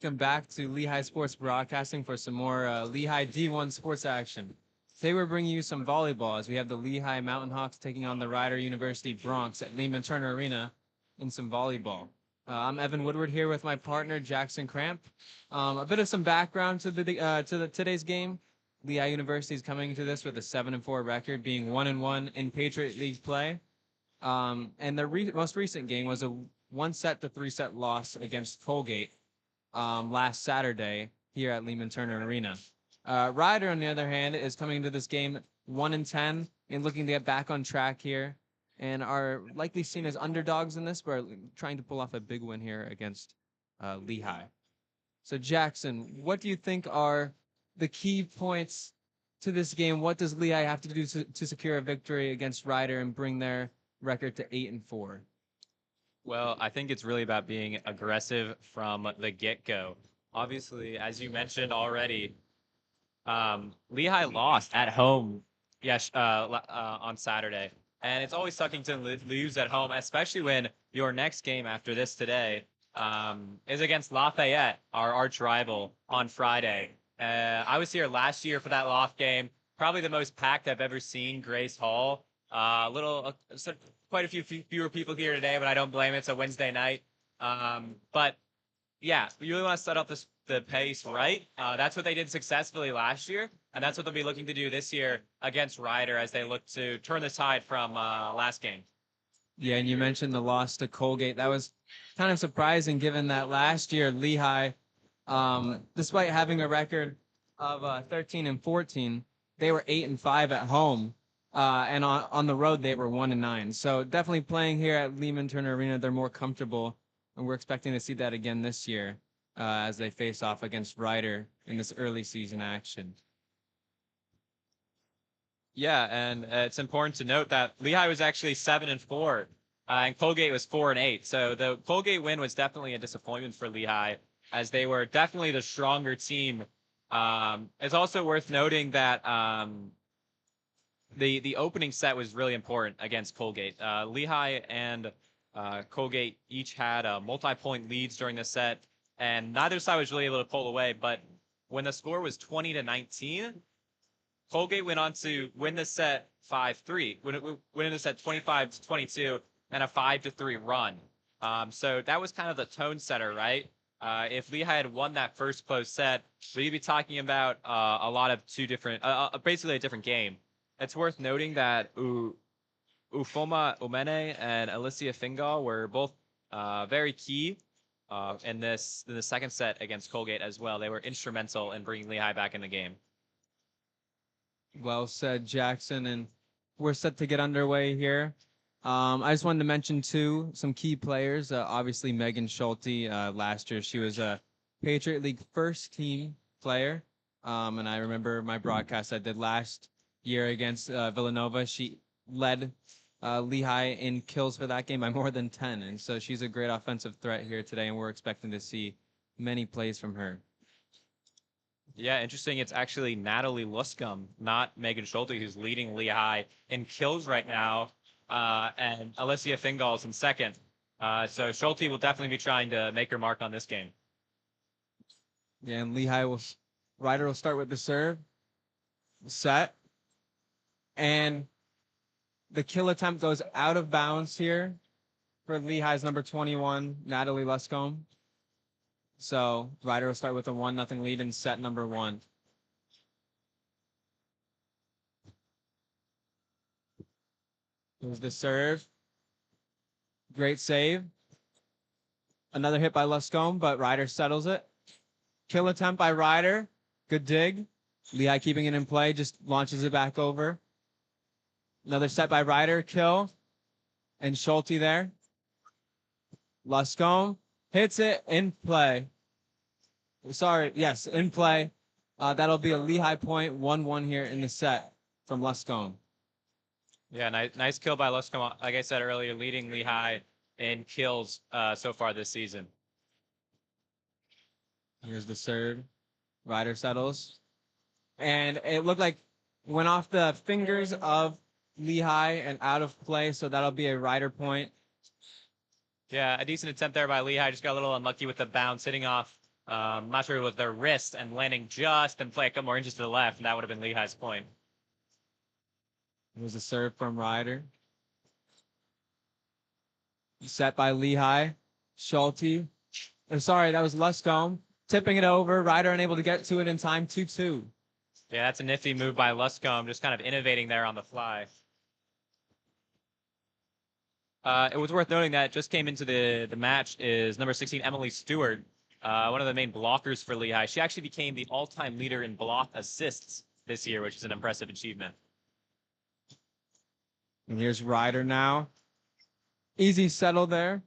Welcome back to Lehigh Sports Broadcasting for some more Lehigh D1 sports action. Today we're bringing you some volleyball as we have the Lehigh Mountain Hawks taking on the Rider University Bronx at Lehman Turner Arena in some volleyball. I'm Evan Woodward here with my partner Jackson Cramp. A bit of some background to today's game. Lehigh University is coming to this with a 7-4 record, being 1-1 in Patriot League play. And their most recent game was a 1-set to 3-set loss against Colgate last Saturday here at Lehman Turner Arena. Ryder, on the other hand, is coming into this game 1-10 and looking to get back on track here, and are likely seen as underdogs in this, but are trying to pull off a big win here against Lehigh. So Jackson, what do you think are the key points to this game? What does Lehigh have to do to secure a victory against Ryder and bring their record to 8-4? Well, I think it's really about being aggressive from the get-go. Obviously, as you mentioned already, Lehigh lost at home on Saturday. And it's always sucking to lose at home, especially when your next game after this today is against Lafayette, our arch rival, on Friday. I was here last year for that Loft game, probably the most packed I've ever seen Grace Hall. Quite a few fewer people here today, but I don't blame it. It's a Wednesday night. But yeah, we really want to set up the pace right. That's what they did successfully last year, and that's what they'll be looking to do this year against Ryder as they look to turn the tide from last game. Yeah, and you mentioned the loss to Colgate. That was kind of surprising given that last year Lehigh, despite having a record of 13-14, they were 8-5 at home. And on the road, they were 1-9. So definitely playing here at Lehman Turner Arena, they're more comfortable. And we're expecting to see that again this year as they face off against Ryder in this early season action. Yeah, and it's important to note that Lehigh was actually 7-4, and Colgate was 4-8. So the Colgate win was definitely a disappointment for Lehigh, as they were definitely the stronger team. It's also worth noting that the opening set was really important against Colgate. Lehigh and Colgate each had multi-point leads during the set, and neither side was really able to pull away. But when the score was 20-19, Colgate went on to win the set 5-3, winning the set 25-22 and a 5-3 run. So that was kind of the tone setter, right? If Lehigh had won that first close set, we'd be talking about a lot of basically a different game. It's worth noting that Ufoma Umene and Alicia Fingal were both very key in the second set against Colgate as well. They were instrumental in bringing Lehigh back in the game. Well said, Jackson. And we're set to get underway here. I just wanted to mention, too, some key players. Obviously, Megan Schulte. Last year, she was a Patriot League first-team player. And I remember my broadcast I did last year against Villanova. She led Lehigh in kills for that game by more than 10. And so she's a great offensive threat here today, and we're expecting to see many plays from her. Yeah, interesting. It's actually Natalie Luscombe, not Megan Schulte, who's leading Lehigh in kills right now. And Alicia Fingal's in second. So Schulte will definitely be trying to make her mark on this game. Yeah, and Ryder will start with the serve. Set. And the kill attempt goes out of bounds here for Lehigh's number 21, Natalie Luscombe. So Ryder will start with a 1-0 lead in set number 1. Here's the serve. Great save. Another hit by Luscombe, but Ryder settles it. Kill attempt by Ryder. Good dig. Lehigh keeping it in play, just launches it back over. Another set by Ryder, kill. And Schulte there. Luscombe hits it in play. Sorry, yes, in play. That'll be a Lehigh point, 1-1 here in the set from Luscombe. Yeah, nice kill by Luscombe. Like I said earlier, leading Lehigh in kills so far this season. Here's the serve. Ryder settles. And it looked like went off the fingers of Lehigh and out of play, so that'll be a Ryder point. Yeah, a decent attempt there by Lehigh. Just got a little unlucky with the bounce, hitting off Not sure it was their wrist and landing just and play a couple more inches to the left, and that would have been Lehigh's point. It was a serve from Ryder. Set by Lehigh. Schulte. Sorry, that was Luscombe. Tipping it over. Ryder unable to get to it in time. 2-2. Yeah, that's a nifty move by Luscombe, just kind of innovating there on the fly. It was worth noting that just came into the match is number 16, Emily Stewart, one of the main blockers for Lehigh. She actually became the all-time leader in block assists this year, which is an impressive achievement. And here's Ryder now. Easy settle there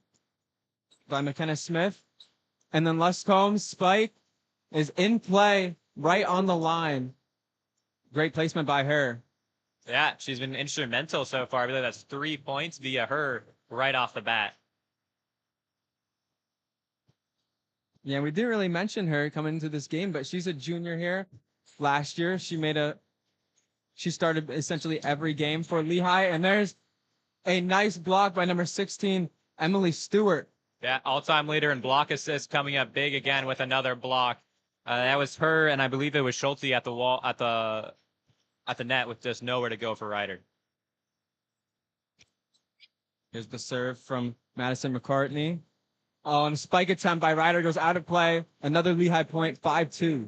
by McKenna Smith. And then Luscombe's spike is in play right on the line. Great placement by her. Yeah, she's been instrumental so far. I believe that's 3 points via her right off the bat. Yeah, we didn't really mention her coming into this game, but she's a junior here. Last year, she started essentially every game for Lehigh. And there's a nice block by number 16, Emily Stewart. Yeah, all-time leader in block assists coming up big again with another block. That was her, and I believe it was Schulte at the wall at the net with just nowhere to go for Ryder. Here's the serve from Madison McCartney. Oh, and a spike attempt by Ryder goes out of play. Another Lehigh point, 5-2.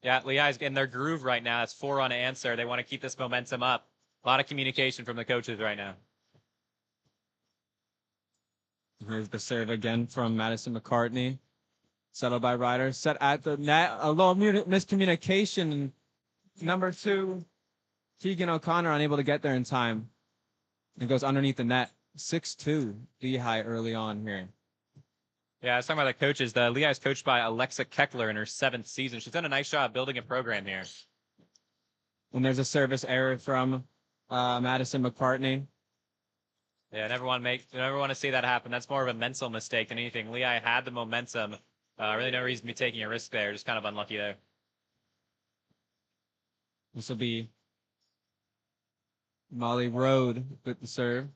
Yeah, Lehigh's in their groove right now. It's 4 unanswered. They want to keep this momentum up. A lot of communication from the coaches right now. Here's the serve again from Madison McCartney. Settled by Ryder. Set at the net. A little miscommunication. Number 2, Keegan O'Connor unable to get there in time. It goes underneath the net. 6-2 Lehigh early on here. Yeah, I was talking about the coaches. The Lehigh is coached by Alexa Keckler in her 7th season. She's done a nice job building a program here. And there's a service error from Madison McCartney. Yeah, never want to see that happen. That's more of a mental mistake than anything. Lehigh had the momentum. Really no reason to be taking a risk there. Just kind of unlucky there. This will be Molly Road with the serve.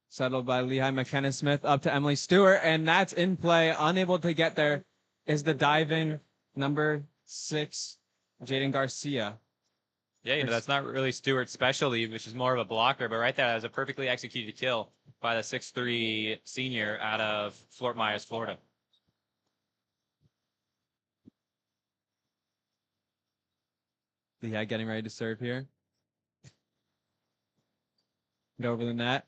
Settled by Lehigh. McKenna Smith up to Emily Stewart, and that's in play. Unable to get there is the diving number 6, Jaden Garcia. Yeah, that's not really Stewart's specialty, which is more of a blocker. But right there, that was a perfectly executed kill by the 6'3" senior out of Fort Myers, Florida. Lehigh getting ready to serve here. Get over the net.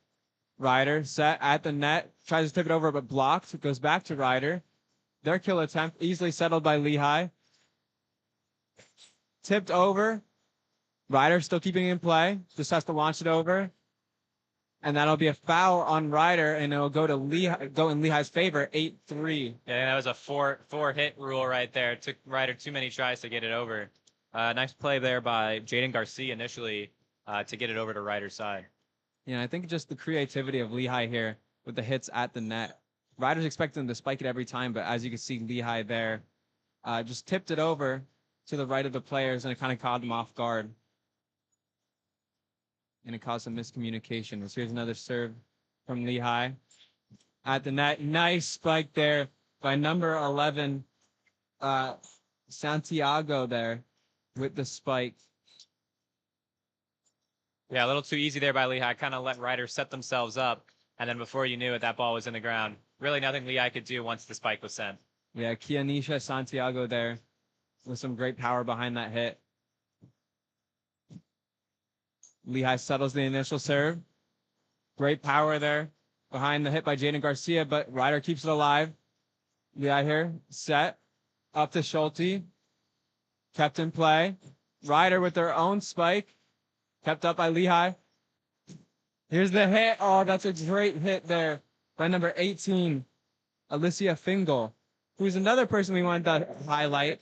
Ryder set at the net. Tries to tip it over, but blocked. It goes back to Ryder. Their kill attempt easily settled by Lehigh. Tipped over. Ryder still keeping it in play. Just has to launch it over. And that'll be a foul on Ryder, and it'll go in Lehigh's favor, 8-3. Yeah, that was a four hit rule right there. It took Ryder too many tries to get it over. Nice play there by Jaden Garcia initially to get it over to Ryder's side. Yeah, I think just the creativity of Lehigh here with the hits at the net. Ryder's expecting them to spike it every time, but as you can see, Lehigh there just tipped it over to the right of the players, and it kind of caught them off guard. And it caused some miscommunication. So here's another serve from Lehigh at the net. Nice spike there by number 11, Santiago there with the spike. Yeah, a little too easy there by Lehigh. Kind of let Ryder set themselves up. And then before you knew it, that ball was in the ground. Really nothing Lehigh could do once the spike was sent. Yeah, Kianisha Santiago there with some great power behind that hit. Lehigh settles the initial serve. Great power there behind the hit by Jaden Garcia, but Ryder keeps it alive. Lehigh here, set, up to Schulte. Kept in play. Ryder with their own spike. Kept up by Lehigh. Here's the hit. Oh, that's a great hit there by number 18, Alicia Fingal, who's another person we wanted to highlight.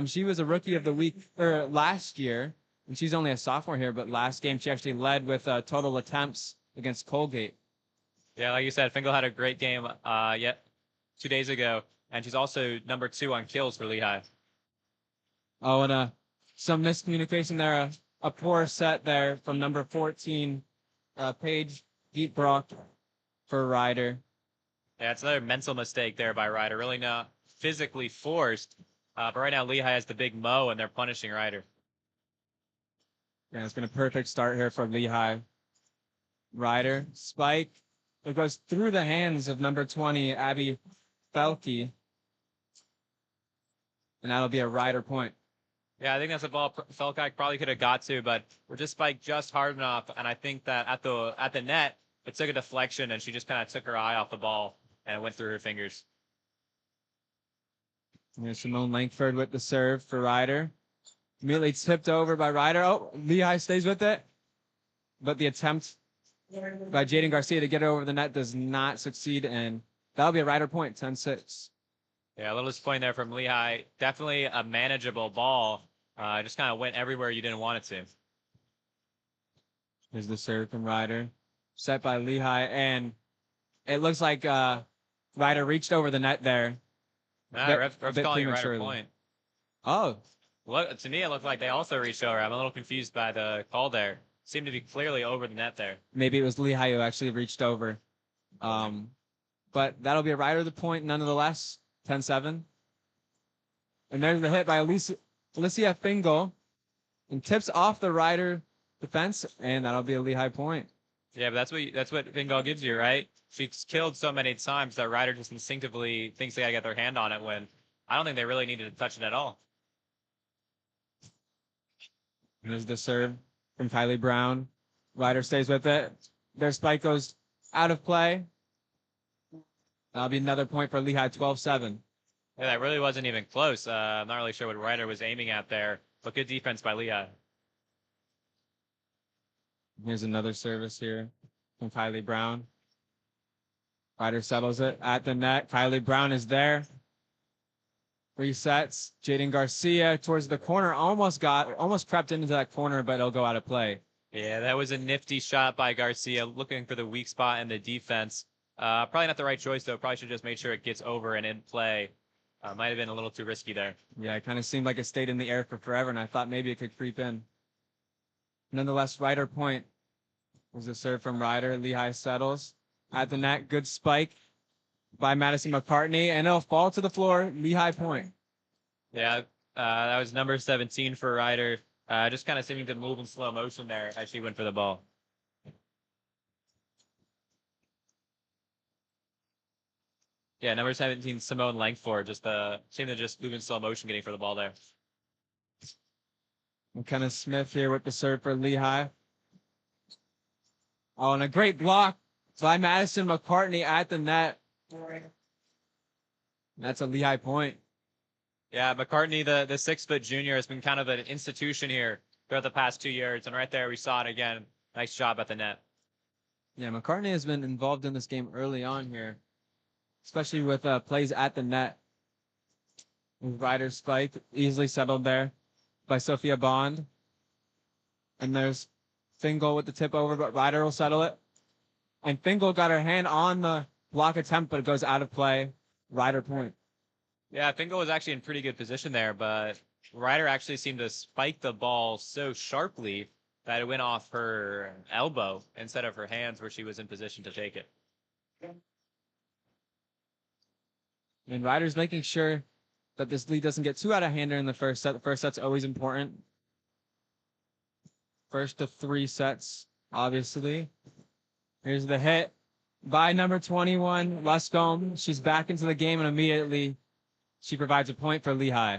She was a rookie of the week last year, and she's only a sophomore here, but last game she actually led with total attempts against Colgate. Yeah, like you said, Fingal had a great game 2 days ago, and she's also number 2 on kills for Lehigh. Oh, and some miscommunication there. A poor set there from number 14, Paige Deepbrock for Ryder. Yeah, it's another mental mistake there by Ryder. Really not physically forced. But right now, Lehigh has the big Mo, and they're punishing Ryder. Yeah, it's been a perfect start here for Lehigh. Ryder, spike. It goes through the hands of number 20, Abby Felke. And that'll be a Ryder point. Yeah, I think that's a ball Felkite probably could have got to, but we're just spiked just hard enough, and I think that at the net, it took a deflection, and she just kind of took her eye off the ball and it went through her fingers. Here's Simone Langford with the serve for Ryder. Immediately tipped over by Ryder. Oh, Lehigh stays with it. But the attempt by Jaden Garcia to get it over the net does not succeed, and that'll be a Ryder point, 10-6. Yeah, a little disappointing there from Lehigh. Definitely a manageable ball. Just kind of went everywhere you didn't want it to. Here's the serve from Ryder. Set by Lehigh, and it looks like Ryder reached over the net there. Ref's calling it Ryder point. Oh. Look, to me, it looked like they also reached over. I'm a little confused by the call there. Seemed to be clearly over the net there. Maybe it was Lehigh who actually reached over. But that'll be a Ryder the point nonetheless. 10-7. And there's the hit by Alicia Fingal. And tips off the Ryder defense, and that'll be a Lehigh point. Yeah, but that's what Fingal gives you, right? She's killed so many times that Ryder just instinctively thinks they gotta get their hand on it when I don't think they really needed to touch it at all. There's the serve from Kylie Brown. Ryder stays with it. Their spike goes out of play. That'll be another point for Lehigh, 12-7. Yeah, that really wasn't even close. I'm not really sure what Ryder was aiming at there, but good defense by Lehigh. Here's another service here from Kylie Brown. Ryder settles it at the net. Kylie Brown is there. Resets. Jaden Garcia towards the corner. Almost crept into that corner, but it'll go out of play. Yeah, that was a nifty shot by Garcia, looking for the weak spot in the defense. Probably not the right choice, though. Probably should just make sure it gets over and in play. Might have been a little too risky there. Yeah, it kind of seemed like it stayed in the air for forever, and I thought maybe it could creep in. Nonetheless, Ryder point. Was a serve from Ryder. Lehigh settles at the net. Good spike by Madison McCartney, and it'll fall to the floor. Lehigh point. Yeah, that was number 17 for Ryder. Just kind of seeming to move in slow motion there as she went for the ball. Yeah, number 17, Simone Langford, just seemed to just move in slow motion getting for the ball there. McKenna Smith here with the serve for Lehigh. Oh, and a great block by Madison McCartney at the net. That's a Lehigh point. Yeah, McCartney, the 6-foot junior, has been kind of an institution here throughout the past 2 years. And right there, we saw it again. Nice job at the net. Yeah, McCartney has been involved in this game early on here, especially with plays at the net. Ryder spike, easily settled there by Sophia Bond. And there's Fingal with the tip over, but Ryder will settle it. And Fingal got her hand on the block attempt, but it goes out of play. Ryder point. Yeah, Fingal was actually in pretty good position there, but Ryder actually seemed to spike the ball so sharply that it went off her elbow instead of her hands where she was in position to take it. And Ryder's making sure that this lead doesn't get too out of hand during the first set. The first set's always important. First of 3 sets, obviously. Here's the hit by number 21, Luscombe. She's back into the game, and immediately she provides a point for Lehigh.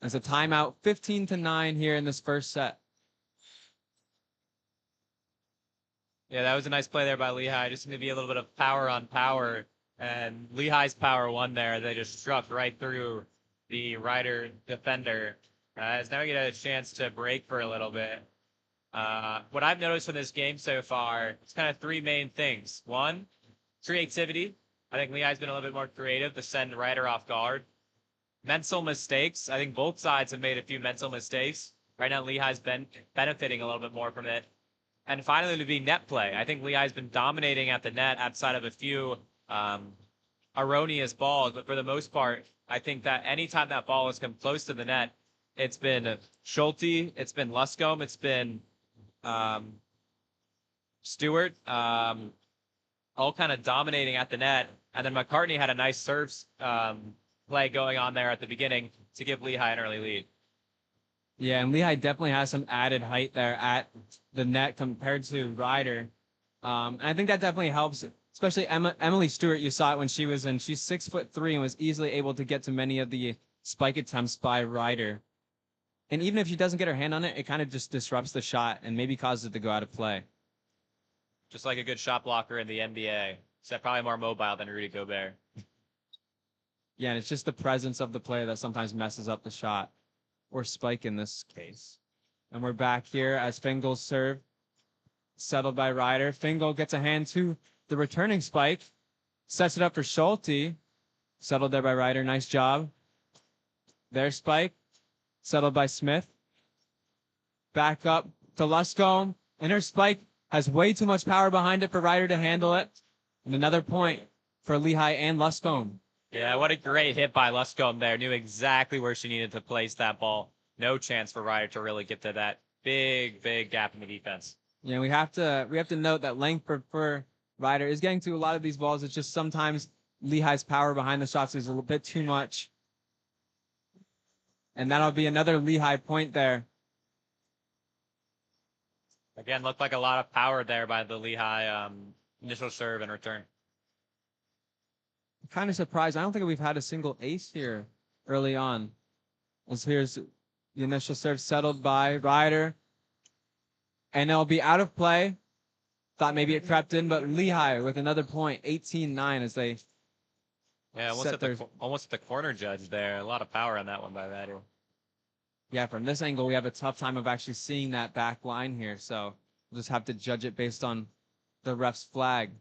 It's a timeout, 15-9 here in this first set. Yeah, that was a nice play there by Lehigh. Just going to be a little bit of power on power. And Lehigh's power won there. They just struck right through the Ryder defender. As now we get a chance to break for a little bit. What I've noticed from this game so far, it's kind of 3 main things. 1, creativity. I think Lehigh's been a little bit more creative to send Ryder off guard. Mental mistakes. I think both sides have made a few mental mistakes. Right now, Lehigh's been benefiting a little bit more from it. And finally, to be net play. I think Lehigh's been dominating at the net outside of a few erroneous balls. But for the most part, I think that anytime that ball has come close to the net, it's been Schulte, it's been Luscombe, it's been Stewart. all kind of dominating at the net. And then McCartney had a nice play going on there at the beginning to give Lehigh an early lead. Yeah, and Lehigh definitely has some added height there at the net compared to Ryder. And I think that definitely helps, especially Emily Stewart. You saw it when she was in. She's 6'3" and was easily able to get to many of the spike attempts by Ryder. And even if she doesn't get her hand on it, it kind of just disrupts the shot and maybe causes it to go out of play. Just like a good shot blocker in the NBA, except probably more mobile than Rudy Gobert. Yeah, and it's just the presence of the player that sometimes messes up the shot, or spike in this case. And we're back here as Fingal's serve, settled by Ryder. Fingal gets a hand to the returning spike, sets it up for Schulte, settled there by Ryder. Nice job. Their spike, settled by Smith. Back up to Luscombe, and her spike has way too much power behind it for Ryder to handle it. And another point for Lehigh and Luscombe. Yeah, what a great hit by Luscombe there. Knew exactly where she needed to place that ball. No chance for Ryder to really get to that big gap in the defense. Yeah, we have to note that length for Ryder is getting to a lot of these balls. It's just sometimes Lehigh's power behind the shots is a little bit too much. And that'll be another Lehigh point there. Again, looked like a lot of power there by the Lehigh initial serve and return. Kind of surprised. I don't think we've had a single ace here early on. As here's the initial serve settled by Ryder. And it'll be out of play. Thought maybe it crept in, but Lehigh with another point, 18-9 as they almost at the corner judge there. A lot of power on that one by Ryder. Yeah, from this angle, we have a tough time of actually seeing that back line here. So we'll just have to judge it based on the ref's flag.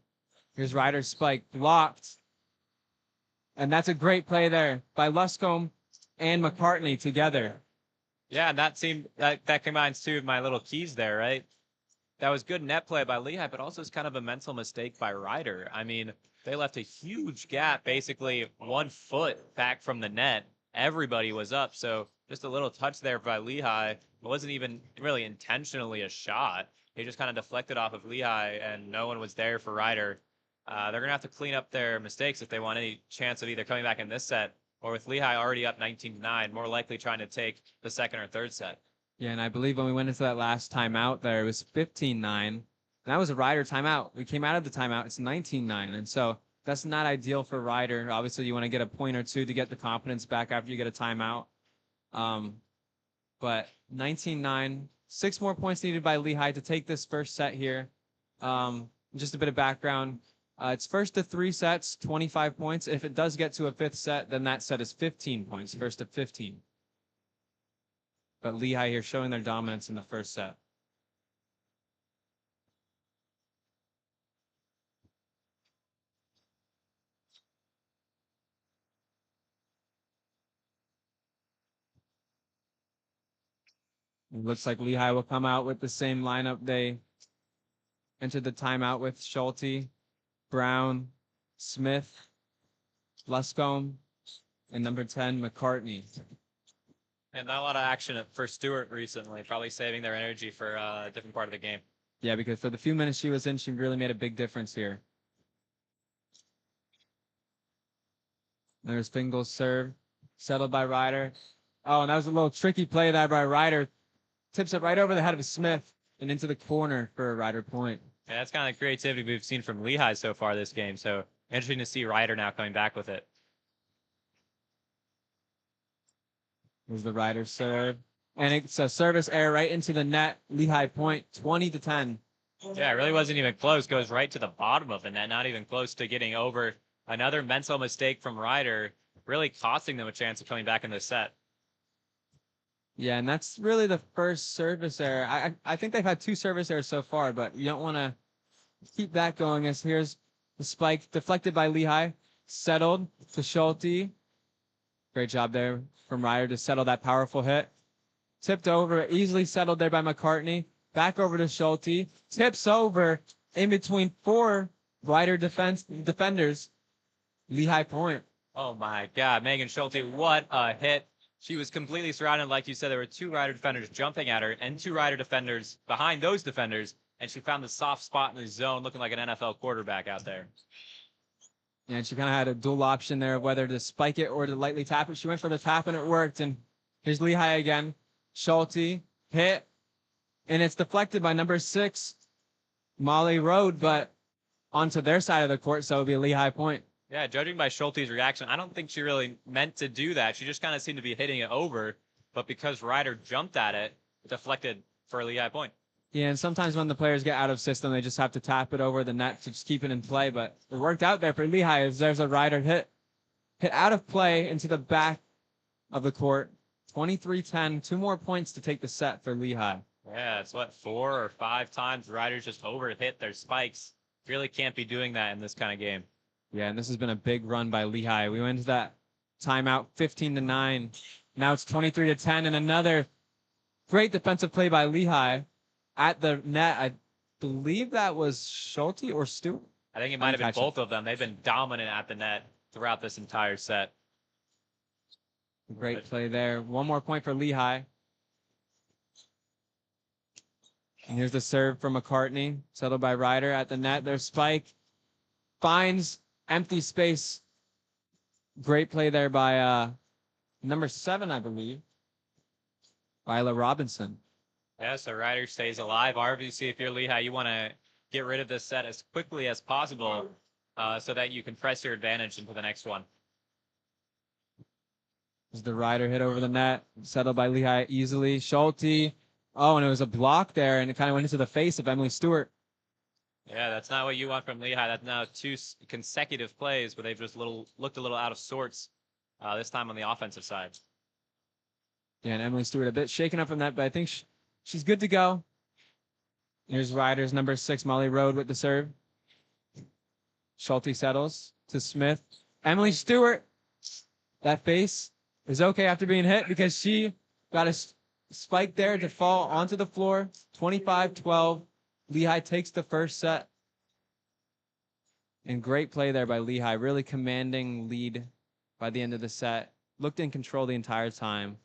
Here's Ryder's spike blocked. And that's a great play there by Luscombe and McCartney together. Yeah, and that combines two of my little keys there, right? That was good net play by Lehigh, but also it's kind of a mental mistake by Ryder. I mean, they left a huge gap, basically 1 foot back from the net. Everybody was up, so just a little touch there by Lehigh. It wasn't even really intentionally a shot. They just kind of deflected off of Lehigh, and no one was there for Ryder. They're going to have to clean up their mistakes if they want any chance of either coming back in this set or with Lehigh already up 19-9, more likely trying to take the second or third set. Yeah, and I believe when we went into that last timeout there, it was 15-9. And that was a Ryder timeout. We came out of the timeout, it's 19-9. And so that's not ideal for Ryder. Obviously, you want to get a point or two to get the confidence back after you get a timeout. But 19-9, 6 more points needed by Lehigh to take this first set here. Just a bit of background. It's first to 3 sets, 25 points. If it does get to a 5th set, then that set is 15 points, first to 15. But Lehigh here showing their dominance in the first set. It looks like Lehigh will come out with the same lineup they entered the timeout with: Schulte, Brown, Smith, Luscombe, and number 10, McCartney. And not a lot of action for Stewart recently, probably saving their energy for a different part of the game. Yeah, because for the few minutes she was in, she really made a big difference here. There's Fingal's serve, settled by Ryder. Oh, and that was a little tricky play there by Ryder. Tips it right over the head of Smith and into the corner for a Ryder point. Yeah, that's kind of the creativity we've seen from Lehigh so far this game. So interesting to see Ryder now coming back with it. Here's the Ryder serve. And it's a service error right into the net. Lehigh point, 20-10. Yeah, it really wasn't even close. Goes right to the bottom of the net. Not even close to getting over. Another mental mistake from Ryder, really costing them a chance of coming back in this set. Yeah, and that's really the first service error. I think they've had 2 service errors so far, but you don't want to keep that going. As here's the spike deflected by Lehigh, settled to Schulte. Great job there from Ryder to settle that powerful hit. Tipped over, easily settled there by McCartney. Back over to Schulte. Tips over in between 4 Ryder defenders. Lehigh point. Oh my God, Megan Schulte, what a hit. She was completely surrounded. Like you said, there were 2 Ryder defenders jumping at her and 2 Ryder defenders behind those defenders. and she found the soft spot in the zone, looking like an NFL quarterback out there. Yeah, and she kind of had a dual option there of whether to spike it or to lightly tap it. She went for the tap and it worked. And here's Lehigh again. Schulte hit, and it's deflected by number 6, Molly Road, but onto their side of the court, so it'll be a Lehigh point. Yeah, judging by Schulte's reaction, I don't think she really meant to do that. She just kind of seemed to be hitting it over, but because Ryder jumped at it, it deflected for a Lehigh point. Yeah, and sometimes when the players get out of system, they just have to tap it over the net to just keep it in play. But it worked out there for Lehigh as there's a Ryder hit out of play into the back of the court. 23-10, 2 more points to take the set for Lehigh. Yeah, it's 4 or 5 times Riders just overhit their spikes. Really can't be doing that in this kind of game. Yeah, and this has been a big run by Lehigh. We went to that timeout 15-9. Now it's 23-10, and another great defensive play by Lehigh at the net. I believe that was Schulte or Stewart. I think it might have been both of them. They've been dominant at the net throughout this entire set. Great play there. 1 more point for Lehigh. And here's the serve from McCartney, settled by Ryder at the net. There's Spike, finds empty space. Great play there by number 7, I believe, Viola Robinson. Yeah, so Ryder stays alive. Obviously, if you're Lehigh, you want to get rid of this set as quickly as possible so that you can press your advantage into the next one. As the Ryder hit over the net, settled by Lehigh easily. Schulte. Oh, and it was a block there, and it kind of went into the face of Emily Stewart. Yeah, that's not what you want from Lehigh. That's now 2 consecutive plays where they've just looked a little out of sorts, this time on the offensive side. Yeah, and Emily Stewart a bit shaken up from that, but I think she's good to go. Here's Ryder's number 6, Molly Road with the serve. Schulte settles to Smith. Emily Stewart, that face is okay after being hit because she got a spike there to fall onto the floor. 25-12. Lehigh takes the first set. And great play there by Lehigh. Really commanding lead by the end of the set. Looked in control the entire time.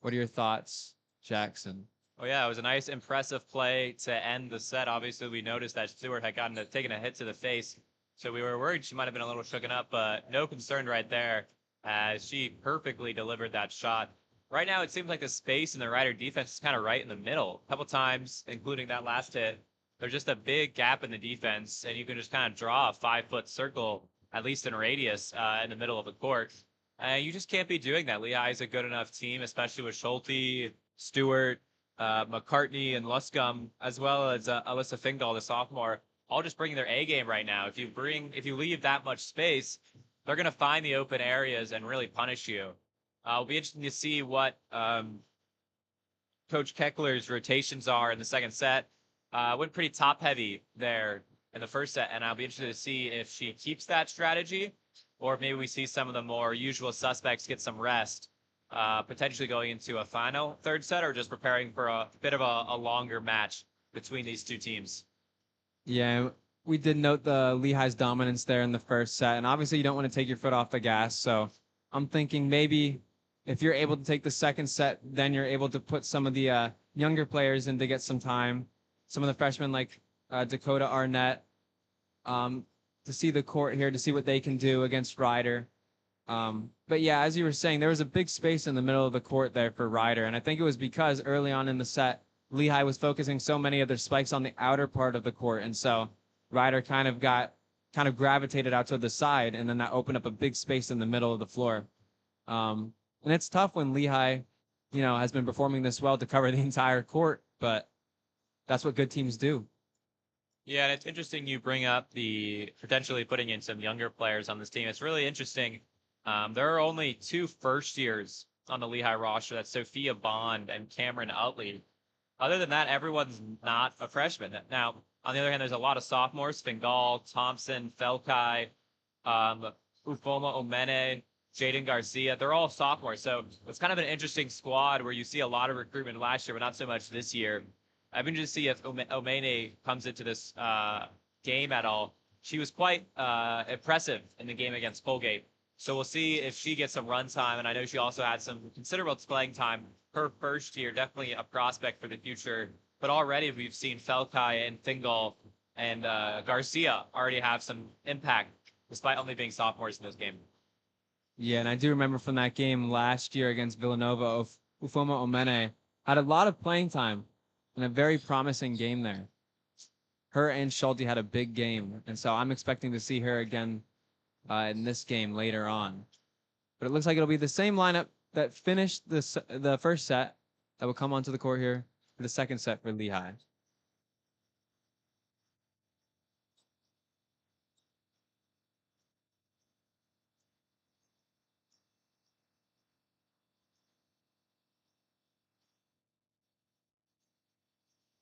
What are your thoughts, Jackson? Oh, yeah, it was a nice, impressive play to end the set. Obviously, we noticed that Stewart had taken a hit to the face, so we were worried she might have been a little shooken up, but no concern right there as she perfectly delivered that shot. Right now, it seems like the space in the Ryder defense is kind of right in the middle. A couple times, including that last hit, there's just a big gap in the defense, and you can just kind of draw a 5-foot circle, at least in radius, in the middle of the court. And you just can't be doing that. Lehigh is a good enough team, especially with Schulte, Stewart, McCartney, and Luscombe, as well as Alyssa Fingal, the sophomore, all just bringing their A game right now. If you leave that much space, they're going to find the open areas and really punish you. It'll be interesting to see what Coach Keckler's rotations are in the second set. Went pretty top heavy there in the first set, and I'll be interested to see if she keeps that strategy, or if maybe we see some of the more usual suspects get some rest, potentially going into a final third set, or just preparing for a bit of a longer match between these two teams. Yeah, we did note the Lehigh's dominance there in the first set, and obviously you don't want to take your foot off the gas, so I'm thinking maybe if you're able to take the second set, then you're able to put some of the younger players in to get some time. Some of the freshmen like Dakota Arnett, to see the court here, to see what they can do against Ryder. But yeah, as you were saying, there was a big space in the middle of the court there for Ryder, and I think it was because early on in the set, Lehigh was focusing so many of their spikes on the outer part of the court, and so Ryder kind of gravitated out to the side, and then that opened up a big space in the middle of the floor. And it's tough when Lehigh, has been performing this well to cover the entire court, but that's what good teams do. Yeah, and it's interesting you bring up the potentially putting in some younger players on this team. It's really interesting. There are only 2 first years on the Lehigh roster. That's Sophia Bond and Cameron Utley. Other than that, everyone's not a freshman. Now, on the other hand, there's a lot of sophomores: Fingal, Thompson, Felkai, Ufoma Omene, Jaden Garcia. They're all sophomores. So it's kind of an interesting squad where you see a lot of recruitment last year, but not so much this year. I've been just to see if Omene comes into this game at all. She was quite impressive in the game against Colgate. So we'll see if she gets some run time. And I know she also had some considerable playing time her first year. Definitely a prospect for the future but already we've seen Felkai and Fingal and Garcia already have some impact despite only being sophomores in this game. Yeah, and I do remember from that game last year against Villanova, Ufoma Omene had a lot of playing time and a very promising game there. Her and Schulte had a big game, and so I'm expecting to see her again in this game later on. But it looks like it'll be the same lineup that finished the first set that will come onto the court here for the second set for Lehigh.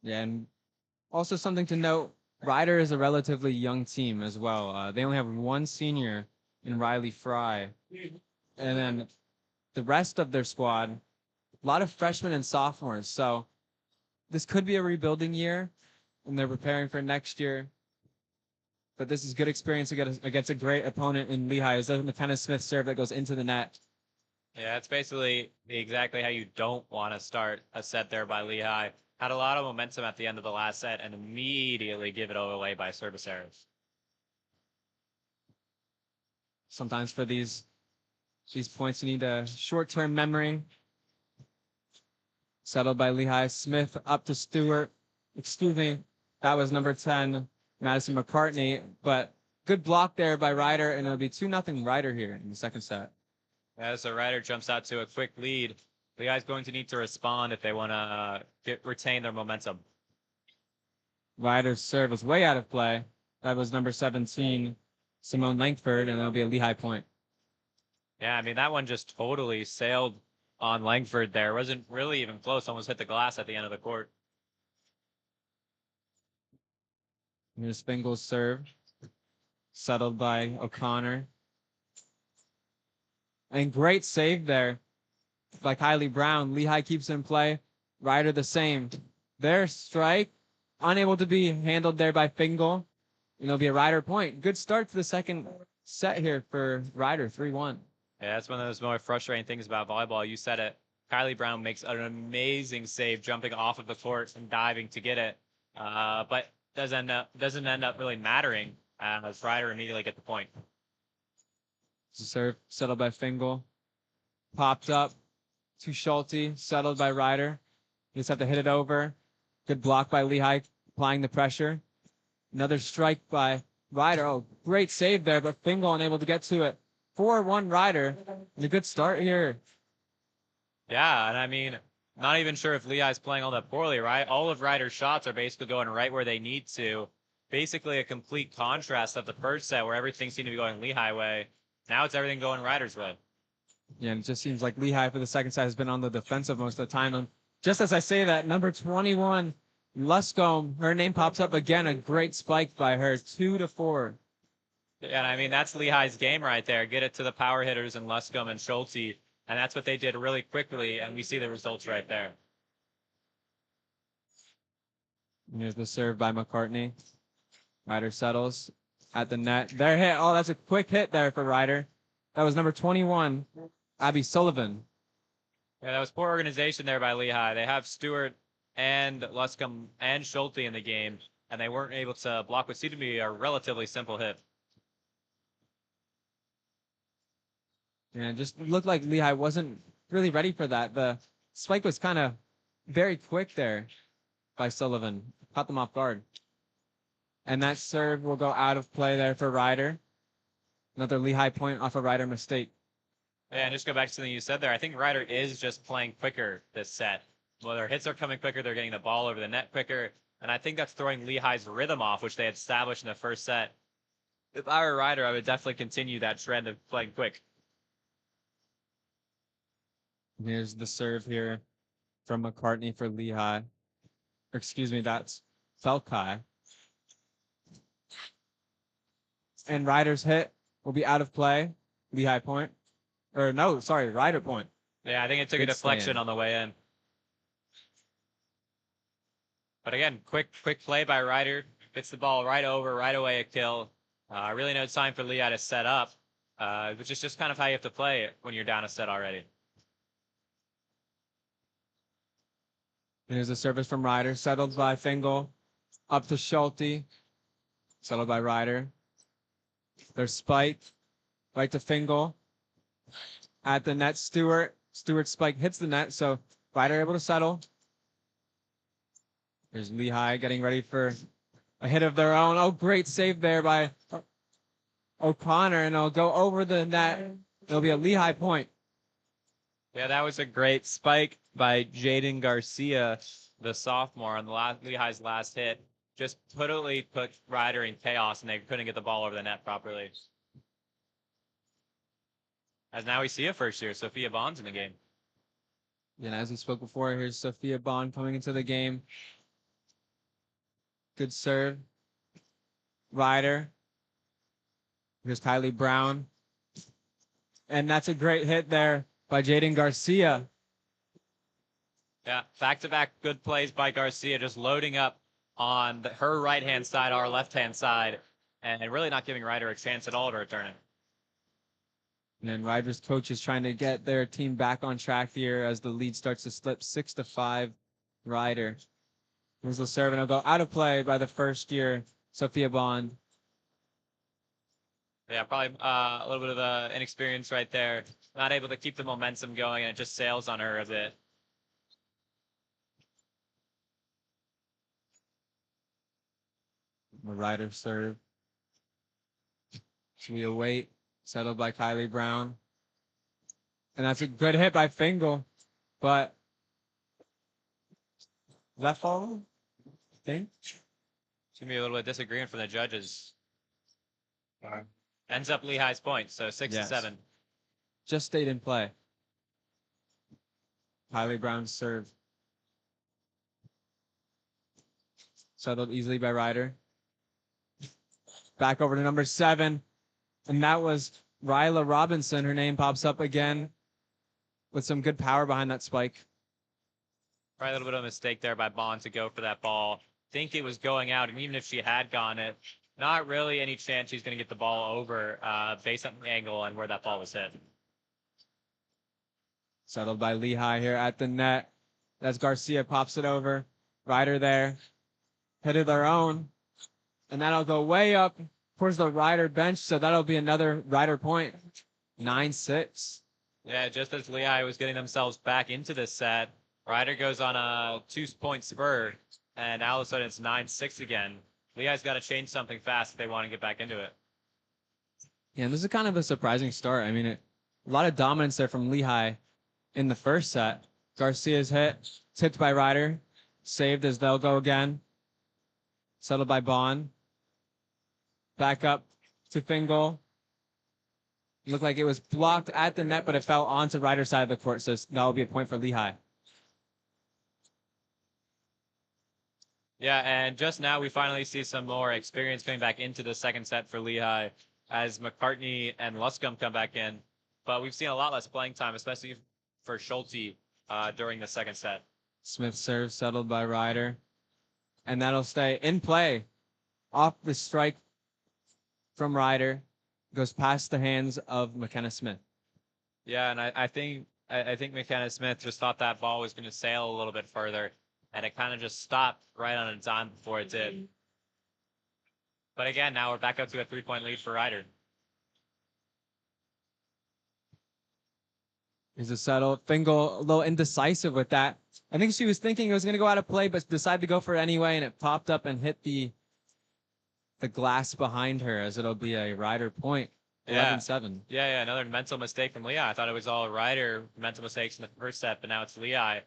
Yeah, and also something to note, Ryder is a relatively young team as well. They only have one senior in Riley Fry. And then the rest of their squad, a lot of freshmen and sophomores. So this could be a rebuilding year, and they're preparing for next year. But this is good experience against a great opponent in Lehigh. Is the McKenna Smith serve that goes into the net. Yeah, it's basically exactly how you don't want to start a set there by Lehigh. Had a lot of momentum at the end of the last set and immediately give it away by service errors. Sometimes for these points, you need a short-term memory. Settled by Lehigh. Smith up to Stewart. Excuse me, that was number 10, Madison McCartney. But good block there by Ryder, and it'll be 2-0 Ryder here in the second set. As the Ryder jumps out to a quick lead, Lehigh's going to need to respond if they want to retain their momentum. Ryder's serve was way out of play. That was number 17, Simone Langford, and it'll be a Lehigh point. Yeah, I mean, that one just totally sailed on Langford there. Wasn't really even close. Almost hit the glass at the end of the court. Here's Fingal's serve. Settled by O'Connor. And great save there by Kylie Brown. Lehigh keeps in play. Ryder the same. Their strike, unable to be handled there by Fingal. And it'll be a Ryder point. Good start to the second set here for Ryder, 3-1. Yeah, that's one of those more frustrating things about volleyball. You said it. Kylie Brown makes an amazing save jumping off of the court and diving to get it. But doesn't end up really mattering as Ryder immediately get the point. Serve settled by Fingal. Popped up to Schulte, settled by Ryder. You just have to hit it over. Good block by Lehigh, applying the pressure. Another strike by Ryder. Oh, great save there, but Fingal unable to get to it. 4-1 Ryder. And a good start here. Yeah, and I mean, not even sure if Lehigh's playing all that poorly, right? All of Ryder's shots are basically going right where they need to. Basically a complete contrast of the first set where everything seemed to be going Lehigh way. Now it's everything going Ryder's way. Yeah, and it just seems like Lehigh for the second set has been on the defensive most of the time. And just as I say that, number 21, Luscombe, her name pops up again. A great spike by her, 2-4. Yeah, and I mean, that's Lehigh's game right there. Get it to the power hitters and Luscombe and Schulte. And that's what they did really quickly, and we see the results right there. And here's the serve by McCartney. Ryder settles at the net. Their hit. Oh, that's a quick hit there for Ryder. That was number 21, Abby Sullivan. Yeah, that was poor organization there by Lehigh. They have Stewart and Luscombe and Schulte in the game, and they weren't able to block what seemed to be a relatively simple hit. Yeah, it just looked like Lehigh wasn't really ready for that. The spike was kind of very quick there by Sullivan. Caught them off guard. And that serve will go out of play there for Ryder. Another Lehigh point off a Ryder mistake. Yeah, and just go back to something you said there. I think Ryder is just playing quicker this set. Well, their hits are coming quicker. They're getting the ball over the net quicker. And I think that's throwing Lehigh's rhythm off, which they had established in the first set. If I were Ryder, I would definitely continue that trend of playing quick. Here's the serve here from McCartney for Lehigh. Or excuse me, that's Felkai. And Ryder's hit will be out of play. Lehigh point. Or no, sorry, Ryder point. Yeah, I think it took a deflection on the way in. But again, quick play by Ryder. Gets the ball right over, right away a kill. Really no time for Lehigh to set up, which is just kind of how you have to play it when you're down a set already. Here's a service from Ryder, settled by Fingal. Up to Schulte, settled by Ryder. There's spike, right to Fingal. At the net, Stewart. Stewart's spike hits the net, so Ryder able to settle. There's Lehigh getting ready for a hit of their own. Oh, great save there by O'Connor, and it'll go over the net. It'll be a Lehigh point. Yeah, that was a great spike by Jaden Garcia, the sophomore, on the Lehigh's last hit. Just totally put Ryder in chaos, and they couldn't get the ball over the net properly. As now we see a first year, Sophia Bond's in the game. And as we spoke before, here's Sophia Bond coming into the game. Good serve. Ryder. Here's Kylie Brown. And that's a great hit there by Jaden Garcia. Yeah, back-to-back good plays by Garcia, just loading up on her right-hand side, our left-hand side, and really not giving Ryder a chance at all to return it. And then Ryder's coach is trying to get their team back on track here as the lead starts to slip 6-5 Ryder. Here's the serve, and it'll go out of play by the first year, Sophia Bond. Yeah, probably a little bit of inexperience right there. Not able to keep the momentum going, and it just sails on her a bit. The Ryder serve. So we await, settled by Kylie Brown. And that's a good hit by Fingal, but left fall, I think. It's going to be a little bit of disagreement from the judges. Ends up Lehigh's point, so 6-7. Just stayed in play. Kylie Brown's serve. Settled easily by Ryder. Back over to number 7. And that was Ryla Robinson. Her name pops up again with some good power behind that spike. Probably a little bit of a mistake there by Bond to go for that ball. Think it was going out, and even if she had gone it, not really any chance she's going to get the ball over based on the angle and where that ball was hit. Settled by Lehigh here at the net. As Garcia pops it over. Ryder there. Hit of their own. And that'll go way up towards the Ryder bench, so that'll be another Ryder point. 9-6. Yeah, just as Lehigh was getting themselves back into this set, Ryder goes on a 2-point spur, and all of a sudden it's 9-6 again. Lehigh's got to change something fast if they want to get back into it. Yeah, and this is kind of a surprising start. I mean, a lot of dominance there from Lehigh in the first set. Garcia's hit, tipped by Ryder, saved as they'll go again. Settled by Bond. Back up to Fingal. Looked like it was blocked at the net, but it fell onto Ryder's side of the court, so that'll be a point for Lehigh. Yeah, and just now we finally see some more experience coming back into the second set for Lehigh as McCartney and Luscombe come back in. But we've seen a lot less playing time, especially for Schulte during the second set. Smith serve settled by Ryder. And that'll stay in play. Off the strike from Ryder. Goes past the hands of McKenna Smith. Yeah, and I think McKenna Smith just thought that ball was going to sail a little bit further, and it kind of just stopped right on a dime before it did. But again, now we're back up to a 3-point lead for Ryder. Here's a settle. Fingal a little indecisive with that. I think she was thinking it was going to go out of play, but decided to go for it anyway, and it popped up and hit the glass behind her, as it'll be a Ryder point. 11-7. Yeah, another mental mistake from Lehigh. I thought it was all Ryder mental mistakes in the first set, but now it's Lehigh.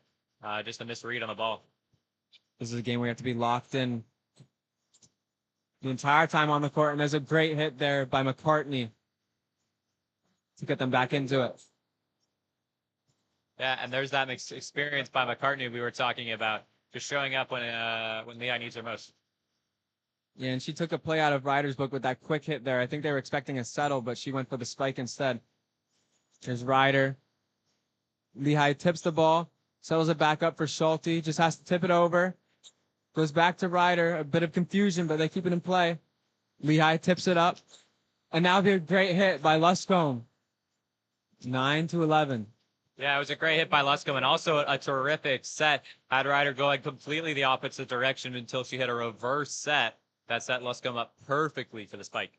Just a misread on the ball. This is a game where you have to be locked in the entire time on the court, and there's a great hit there by McCartney to get them back into it. Yeah, and there's that experience by McCartney we were talking about, just showing up when Lehigh needs her most. Yeah, and she took a play out of Ryder's book with that quick hit there. I think they were expecting a settle, but she went for the spike instead. There's Ryder. Lehigh tips the ball, settles it back up for Schulte, just has to tip it over. Goes back to Ryder, a bit of confusion, but they keep it in play. Lehigh tips it up. And now the great hit by Luscombe. 9-11. Yeah, it was a great hit by Luscombe and also a terrific set. Had Ryder going completely the opposite direction until she hit a reverse set that set Luscombe up perfectly for the spike.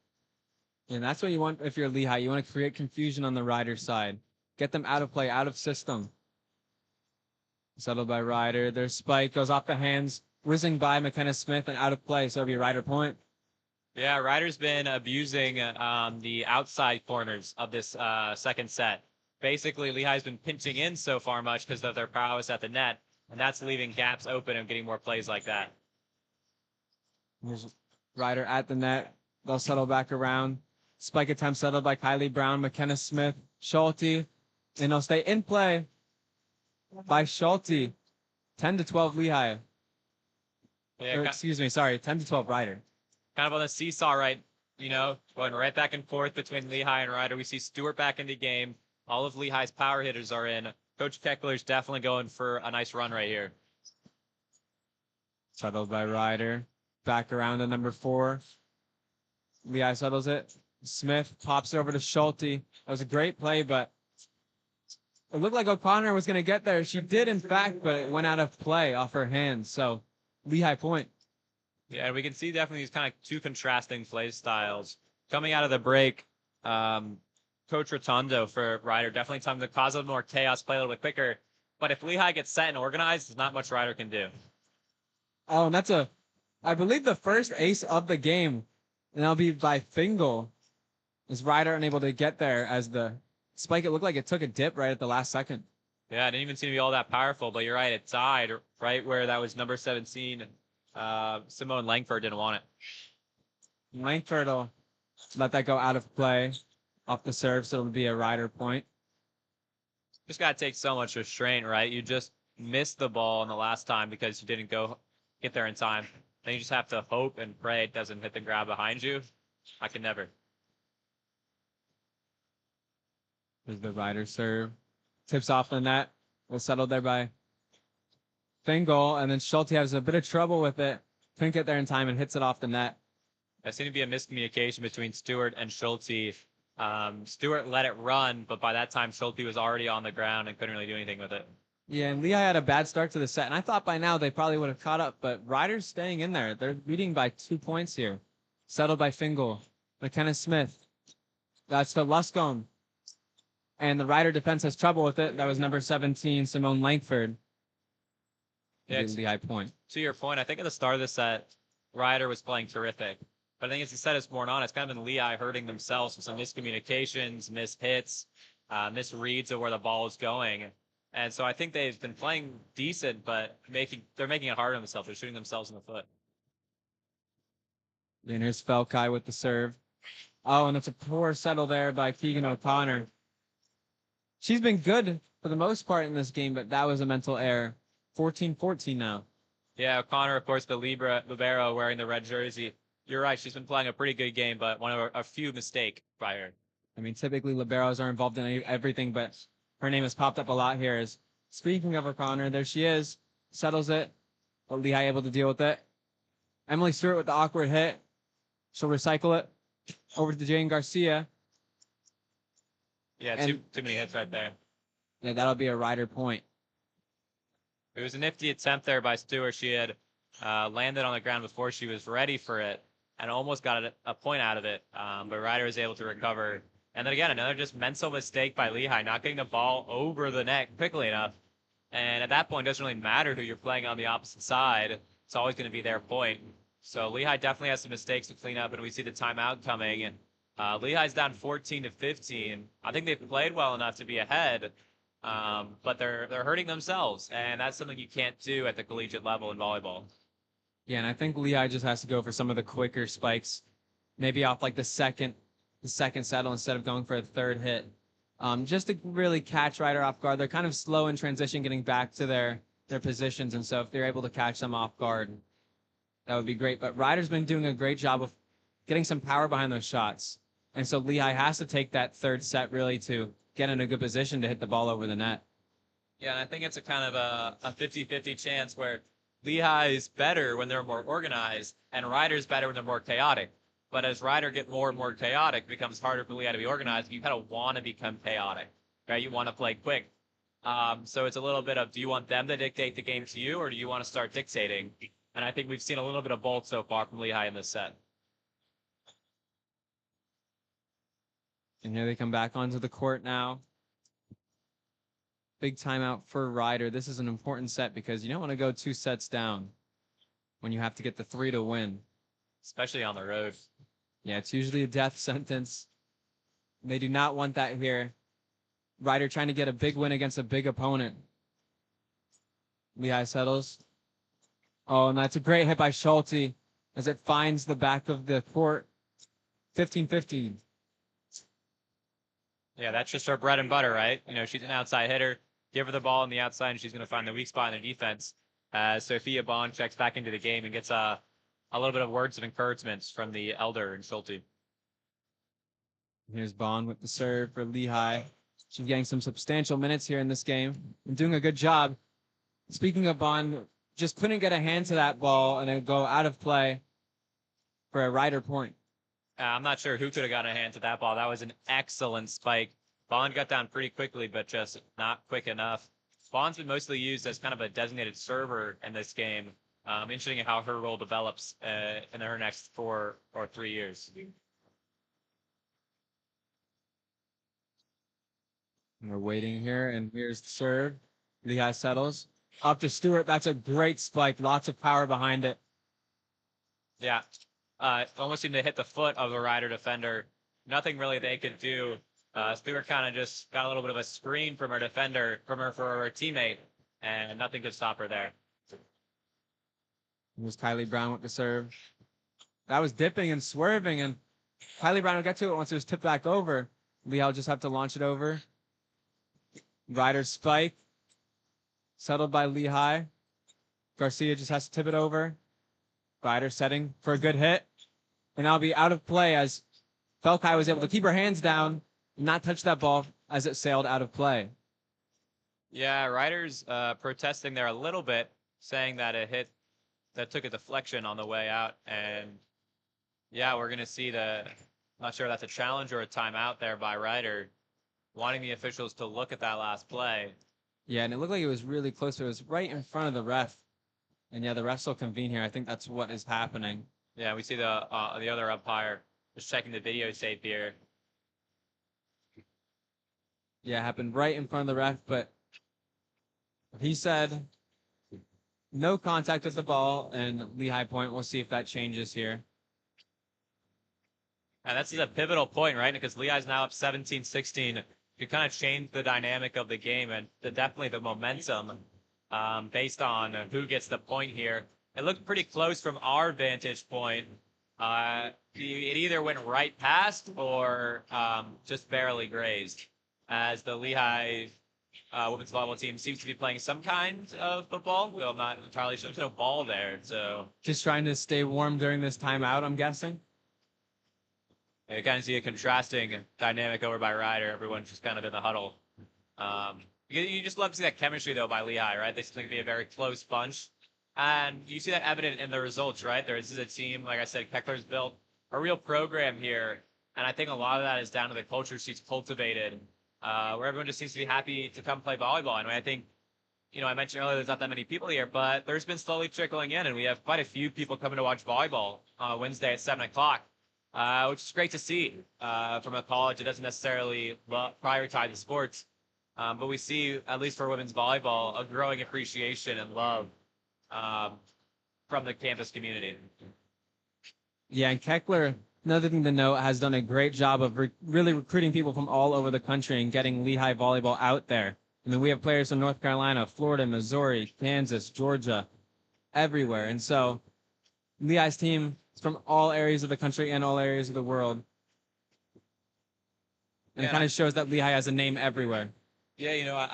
And that's what you want if you're Lehigh. You want to create confusion on the Ryder side. Get them out of play, out of system. Settled by Ryder. Their spike goes off the hands, whizzing by McKenna Smith and out of play. So it'll be Ryder point. Yeah, Ryder's been abusing the outside corners of this second set. Basically, Lehigh's been pinching in so far much because of their prowess at the net, and that's leaving gaps open and getting more plays like that. Here's Ryder at the net. They'll settle back around. Spike attempt settled by Kylie Brown, McKenna Smith, Schulte, and they'll stay in play by Schulte. 10-12 Lehigh. Yeah, Or, excuse me, sorry, 10-12 Ryder. kind of on the seesaw, right? Going right back and forth between Lehigh and Ryder. We see Stewart back in the game. All of Lehigh's power hitters are in. Coach Keckler's definitely going for a nice run right here. Settled by Ryder. Back around to number 4. Lehigh settles it. Smith pops it over to Schulte. That was a great play, but it looked like O'Connor was going to get there. She did, in fact, but it went out of play off her hands. So Lehigh point. Yeah, we can see definitely these kind of two contrasting play styles. Coming out of the break, Coach Rotondo for Ryder definitely time to cause a little more chaos, play a little bit quicker. But if Lehigh gets set and organized, there's not much Ryder can do. Oh, and that's I believe the first ace of the game, and that'll be by Fingal. Is Ryder unable to get there as the spike? It looked like it took a dip right at the last second. Yeah, it didn't even seem to be all that powerful, but you're right, it died right where that was number 17. Simone Langford didn't want it. Langford will let that go out of play off the serve, so it'll be a Ryder point. Just got to take so much restraint, right? You just missed the ball in the last time because you didn't get there in time. Then you just have to hope and pray it doesn't hit the grab behind you. I can never. There's the Ryder serve. Tips off the net. Was settled there by Fingal, and then Schulte has a bit of trouble with it. Couldn't get there in time and hits it off the net. There seemed to be a miscommunication between Stewart and Schulte. Stewart let it run, but by that time Schulte was already on the ground and couldn't really do anything with it. Yeah, and Lehigh had a bad start to the set, and I thought by now they probably would have caught up, but Ryder's staying in there. They're leading by 2 points here. Settled by Fingal. McKenna Smith. That's to Luscombe. And the Ryder defense has trouble with it. That was number 17, Simone Langford. Yeah, Lehigh point. to your point, I think at the start of the set, Ryder was playing terrific. But I think as the set has worn on, it's kind of been Lehigh hurting themselves with some miscommunications, missed hits, misreads of where the ball is going. And so I think they've been playing decent, but they're making it hard on themselves. They're shooting themselves in the foot. And here's Felkai with the serve. Oh, and it's a poor settle there by Keegan O'Connor. She's been good for the most part in this game, but that was a mental error. 14-14 now. Yeah, O'Connor, of course, the libero wearing the red jersey. You're right. She's been playing a pretty good game, but one of a few mistake by her. I mean, typically liberos are involved in everything, but her name has popped up a lot here. Speaking of O'Connor, there she is. Settles it. But Lehigh able to deal with it. Emily Stewart with the awkward hit. She'll recycle it over to Jane Garcia. Yeah, too many hits right there. Yeah, that'll be a Ryder point. It was a nifty attempt there by Stewart. She had landed on the ground before she was ready for it and almost got a point out of it. But Ryder was able to recover. And then again, another just mental mistake by Lehigh, not getting the ball over the net quickly enough. And at that point, it doesn't really matter who you're playing on the opposite side. It's always going to be their point. So Lehigh definitely has some mistakes to clean up, and we see the timeout coming. And Lehigh's down 14-15. I think they've played well enough to be ahead, but they're hurting themselves, and that's something you can't do at the collegiate level in volleyball. Yeah, and I think Lehigh just has to go for some of the quicker spikes, maybe off like the second settle instead of going for a third hit, just to really catch Ryder off guard. They're kind of slow in transition, getting back to their positions, and so if they're able to catch them off guard, that would be great. But Ryder's been doing a great job of getting some power behind those shots, and so Lehigh has to take that third set really to get in a good position to hit the ball over the net. Yeah, and I think it's a kind of a 50-50 chance where Lehigh is better when they're more organized, and Ryder's better when they're more chaotic. But as Ryder get more and more chaotic, it becomes harder for Lehigh to be organized. You kind of want to become chaotic, right? You want to play quick. So it's a little bit of, do you want them to dictate the game to you, or do you want to start dictating? And I think we've seen a little bit of both so far from Lehigh in this set. And here they come back onto the court now. Big timeout for Ryder. This is an important set because you don't want to go 2 sets down when you have to get the 3 to win. Especially on the road. Yeah, it's usually a death sentence. They do not want that here. Ryder trying to get a big win against a big opponent. Lehigh settles. Oh, and that's a great hit by Schulte as it finds the back of the court. 15-15. Yeah, that's just her bread and butter, right? You know, she's an outside hitter. Give her the ball on the outside, and she's going to find the weak spot in the defense. As Sophia Bond checks back into the game and gets a little bit of words of encouragement from the elder and Schulte. Here's Bond with the serve for Lehigh. She's getting some substantial minutes here in this game and doing a good job. Speaking of Bond, just couldn't get a hand to that ball and it go out of play for a Ryder point. I'm not sure who could have gotten a hand to that ball. That was an excellent spike. Bond got down pretty quickly, but just not quick enough. Bond's been mostly used as kind of a designated server in this game. Interesting how her role develops in her next 4 or 3 years. And we're waiting here, and here's the serve. Lehigh settles. Up to Stewart. That's a great spike. Lots of power behind it. Yeah. Almost seemed to hit the foot of the Ryder defender. Nothing really they could do. Stewart kind of just got a little bit of a screen from her defender, for her teammate, and nothing could stop her there. Here's Kylie Brown with the serve. That was dipping and swerving, and Kylie Brown will get to it once it was tipped back over. Lehigh will just have to launch it over. Ryder spike. Settled by Lehigh. Garcia just has to tip it over. Ryder setting for a good hit. And that'll be out of play as Felkai was able to keep her hands down and not touch that ball as it sailed out of play. Yeah, Ryder's protesting there a little bit, saying that it hit, that took a deflection on the way out. And yeah, we're going to see not sure if that's a challenge or a timeout there by Ryder, wanting the officials to look at that last play. Yeah, and it looked like it was really close. It was right in front of the ref. And yeah, the refs will convene here. I think that's what is happening. Yeah, we see the other umpire just checking the video tape here. Yeah, it happened right in front of the ref, but he said no contact with the ball, and Lehigh point. We'll see if that changes here. And this is a pivotal point, right? Because Lehigh's now up 17-16. You kind of change the dynamic of the game and definitely the momentum based on who gets the point here. It looked pretty close from our vantage point. It either went right past or just barely grazed, as the Lehigh women's volleyball team seems to be playing some kind of football. Well, I'm not entirely sure. There's no ball there, so Just trying to stay warm during this timeout, I'm guessing. you kind of see a contrasting dynamic over by Ryder. Everyone's just kind of in the huddle. You just love to see that chemistry, though, by Lehigh, right? They seem to be a very close bunch. And you see that evident in the results, right? This is a team, like I said, Keckler's built a real program here. And I think a lot of that is down to the culture she's cultivated, where everyone just seems to be happy to come play volleyball. And I think, I mentioned earlier there's not that many people here, but there's been slowly trickling in, and we have quite a few people coming to watch volleyball Wednesday at 7 o'clock. Which is great to see from a college that doesn't necessarily prioritize the sports. But we see, at least for women's volleyball, a growing appreciation and love from the campus community. Yeah, and Keckler, another thing to note, has done a great job of really recruiting people from all over the country and getting Lehigh volleyball out there. I mean, we have players from North Carolina, Florida, Missouri, Kansas, Georgia, everywhere. And so Lehigh's team is from all areas of the country and all areas of the world. And it kind of shows that Lehigh has a name everywhere. Yeah,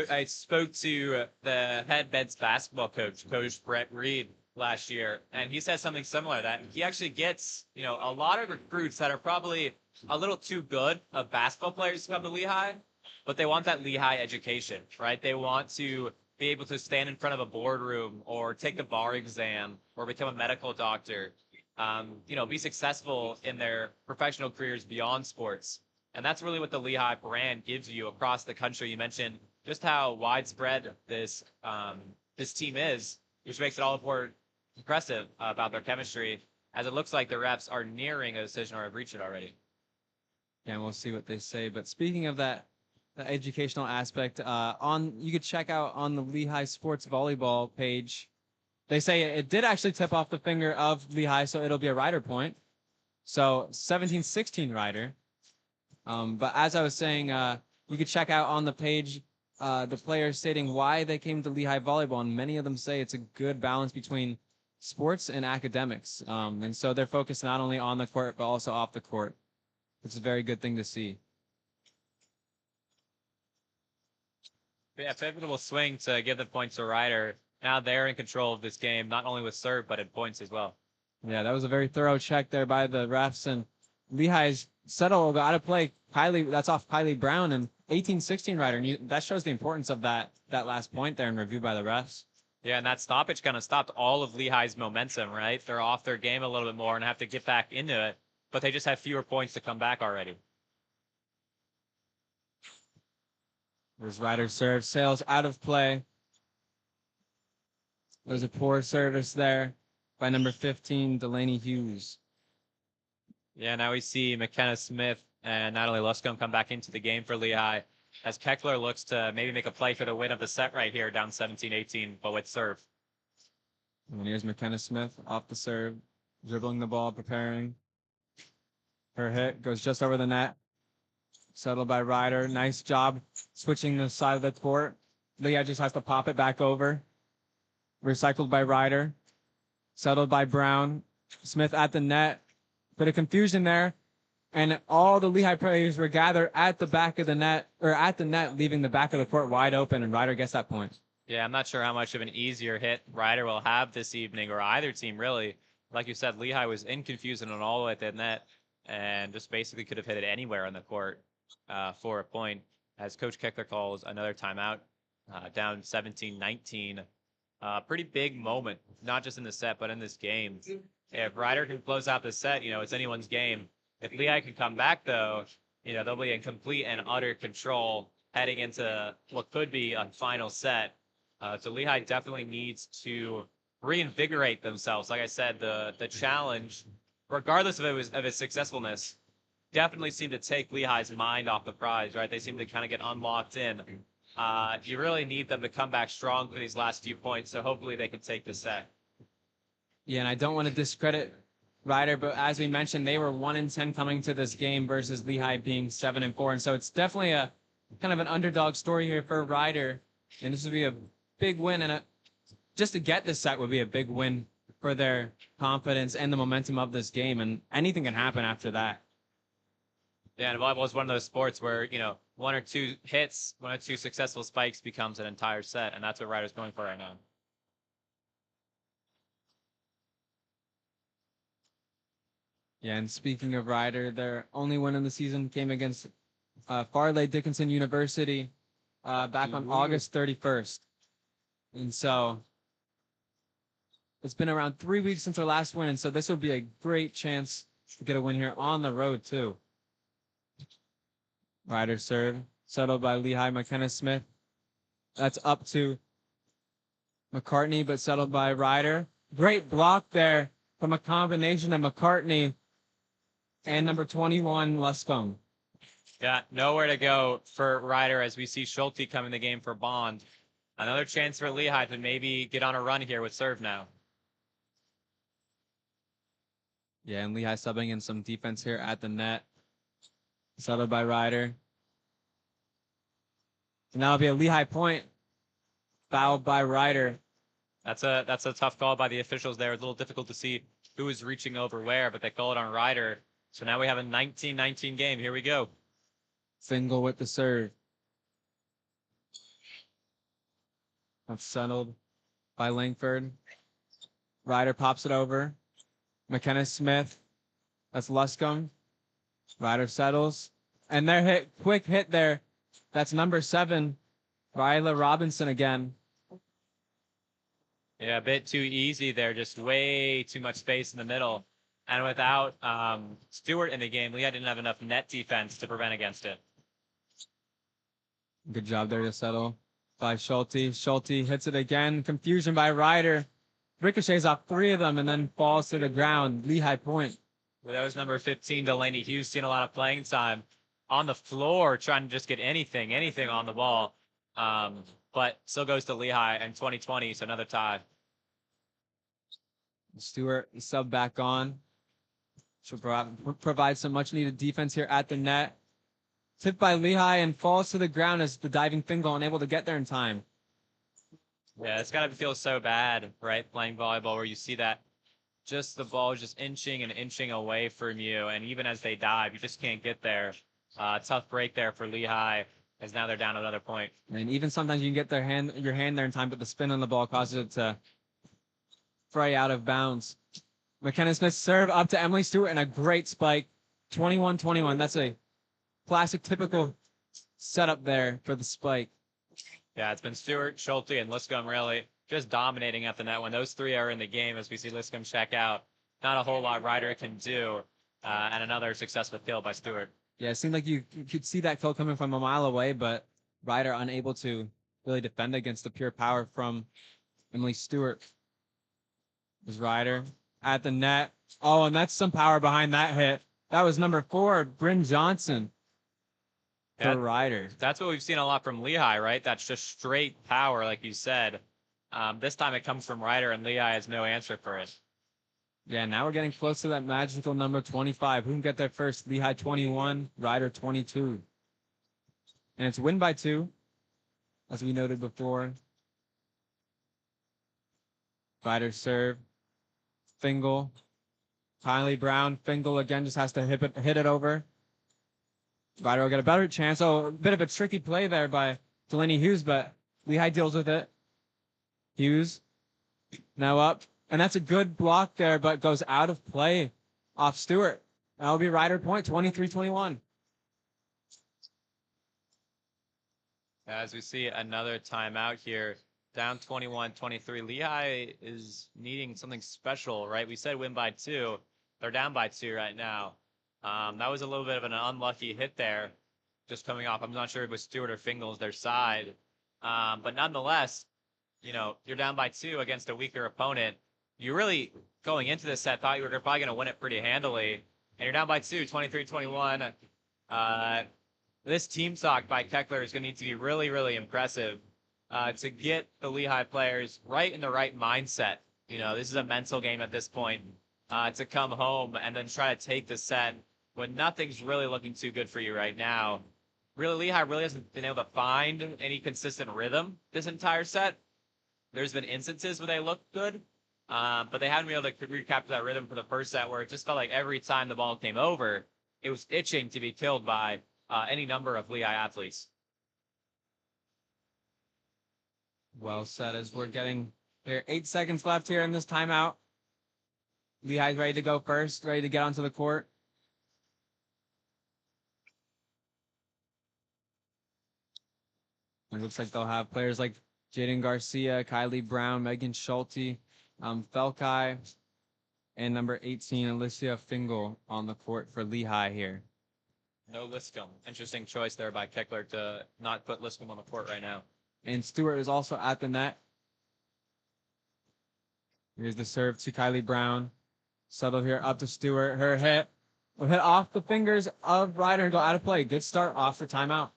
I spoke to the head men's basketball coach, Coach Brett Reed, last year, and he said something similar, that he actually gets, a lot of recruits that are probably a little too good of basketball players to come to Lehigh, but they want that Lehigh education, right? They want to be able to stand in front of a boardroom or take the bar exam or become a medical doctor, be successful in their professional careers beyond sports. And that's really what the Lehigh brand gives you across the country. You mentioned just how widespread this team is, which makes it all the more impressive about their chemistry, as it looks like the refs are nearing a decision or have reached it already. Yeah, and we'll see what they say. But speaking of that, the educational aspect, on you could check out on the Lehigh Sports Volleyball page. They say it did actually tip off the finger of Lehigh, so it'll be a rider point. So 17-16 rider. But as I was saying, you could check out on the page the players stating why they came to Lehigh Volleyball, and many of them say it's a good balance between sports and academics. And so they're focused not only on the court, but also off the court. It's a very good thing to see. Yeah, pivotal swing to give the points to Ryder. Now they're in control of this game, not only with serve, but in points as well. Yeah, that was a very thorough check there by the refs. And Lehigh's settle got to play Kylie. That's off Kylie Brown and 18-16 rider. And that shows the importance of that last point there and review by the refs. Yeah, and that stoppage kind of stopped all of Lehigh's momentum, right? They're off their game a little bit more and have to get back into it, but they just have fewer points to come back already. There's Ryder serve, sails out of play. There's a poor service there by number 15, Delaney Hughes. Yeah, now we see McKenna Smith and Natalie Luscombe come back into the game for Lehigh as Keckler looks to maybe make a play for the win of the set right here, down 17-18, but with serve. And here's McKenna Smith off the serve, dribbling the ball, preparing. Her hit goes just over the net. Settled by Ryder. Nice job switching the side of the court. Leah just has to pop it back over. Recycled by Ryder. Settled by Brown. Smith at the net. Bit of confusion there. And all the Lehigh players were gathered at the back of the net, or at the net, leaving the back of the court wide open, and Ryder gets that point. Yeah, I'm not sure how much of an easier hit Ryder will have this evening, or either team, really. Like you said, Lehigh was in confusion on all the way at the net, and just basically could have hit it anywhere on the court for a point, as Coach Keckler calls another timeout, down 17-19. Pretty big moment, not just in the set, but in this game. If Ryder can close out the set, it's anyone's game. If Lehigh can come back, though, they'll be in complete and utter control heading into what could be a final set. So Lehigh definitely needs to reinvigorate themselves. Like I said, the challenge, regardless of its successfulness, definitely seemed to take Lehigh's mind off the prize, right? They seem to kind of get unlocked in. You really need them to come back strong for these last few points, so hopefully they can take the set. Yeah, and I don't want to discredit Ryder, but as we mentioned, they were 1-10 coming to this game versus Lehigh being 7-4, and so it's definitely a kind of an underdog story here for Ryder, and this would be a big win, and just to get this set would be a big win for their confidence and the momentum of this game, and anything can happen after that. Yeah, and volleyball is one of those sports where, one or two hits, one or two successful spikes becomes an entire set, and that's what Ryder's going for right now. Yeah, and speaking of Ryder, their only win in the season came against Farley Dickinson University back on August 31st. And so it's been around 3 weeks since our last win, and so this would be a great chance to get a win here on the road, too. Ryder serve, settled by Lehigh McKenna Smith. That's up to McCartney, but settled by Ryder. Great block there from a combination of McCartney and number 21, Luscombe. Yeah, nowhere to go for Ryder as we see Schulte come in the game for Bond. Another chance for Lehigh to maybe get on a run here with serve now. Yeah, and Lehigh subbing in some defense here at the net. Settled by Ryder. And that'll be a Lehigh point. Fouled by Ryder. That's a tough call by the officials there. It's a little difficult to see who is reaching over where, but they call it on Ryder. So now we have a 19-19 game. Here we go. Fingal with the serve. That's settled by Langford. Ryder pops it over. McKenna Smith. That's Luscombe. Ryder settles. And their quick hit there. That's number 7, Ryla Robinson again. Yeah, a bit too easy there. Just way too much space in the middle. And without Stewart in the game, Lehigh didn't have enough net defense to prevent against it. Good job there to settle by Schulte. Schulte hits it again. Confusion by Ryder. Ricochets off three of them and then falls to the ground. Lehigh point. Well, that was number 15, Delaney Hughes, seeing a lot of playing time on the floor, trying to just get anything on the ball. But still goes to Lehigh in 2020, so another tie. Stewart sub back on. Should provide some much needed defense here at the net. Tipped by Lehigh and falls to the ground as the diving Fingal unable to get there in time. Yeah, it's got to feel so bad, right? Playing volleyball where you see that just the ball just inching and inching away from you. And even as they dive, you just can't get there. Tough break there for Lehigh as now they're down another point. And even sometimes you can get your hand there in time, but the spin on the ball causes it to fray out of bounds. McKenna Smith serve up to Emily Stewart and a great spike. 21-21. That's a classic, typical setup there for the spike. Yeah, it's been Stewart, Schulte, and Liscombe really just dominating at the net. When those three are in the game, as we see Liscombe check out, not a whole lot Ryder can do. And another successful kill by Stewart. Yeah, it seemed like you could see that kill coming from a mile away, but Ryder unable to really defend against the pure power from Emily Stewart. Was Ryder at the net. Oh, and that's some power behind that hit. That was number 4, Bryn Johnson. For Ryder. That's what we've seen a lot from Lehigh, right? That's just straight power, like you said. This time it comes from Ryder, and Lehigh has no answer for it. Yeah, now we're getting close to that magical number 25. Who can get there first? Lehigh 21, Ryder 22. And it's win by 2, as we noted before. Ryder serve. Fingal. Kylie Brown. Fingal again just has to hit it over. Ryder will get a better chance. Oh, a bit of a tricky play there by Delaney Hughes, but Lehigh deals with it. Hughes now up. And that's a good block there, but goes out of play off Stewart. That'll be Ryder point, 23-21. As we see another timeout here, down 21-23. Lehigh is needing something special, right? We said win by 2. They're down by 2 right now. That was a little bit of an unlucky hit there, just coming off. I'm not sure if it was Stewart or Fingal's their side. But nonetheless, you know, you're down by 2 against a weaker opponent. You really, going into this set, thought you were probably going to win it pretty handily. And you're down by 2, 23-21. This team talk by Keckler is going to need to be really, really impressive to get the Lehigh players right in the right mindset. You know, this is a mental game at this point to come home and then try to take the set when nothing's really looking too good for you right now. Really, Lehigh really hasn't been able to find any consistent rhythm this entire set. There's been instances where they look good, but they haven't been able to recapture that rhythm for the first set where it just felt like every time the ball came over, it was itching to be killed by any number of Lehigh athletes. Well said, as we're getting there. 8 seconds left here in this timeout. Lehigh's ready to go first, ready to get onto the court. It looks like they'll have players like Jaden Garcia, Kylie Brown, Megan Schulte, Felkai, and number 18, Alicia Fingal on the court for Lehigh here. No Liscombe. Interesting choice there by Keckler to not put Liscombe on the court right now. And Stewart is also at the net. Here's the serve to Kylie Brown. Settle here up to Stewart. Her hit will hit off the fingers of Ryder and go out of play. Good start off the timeout.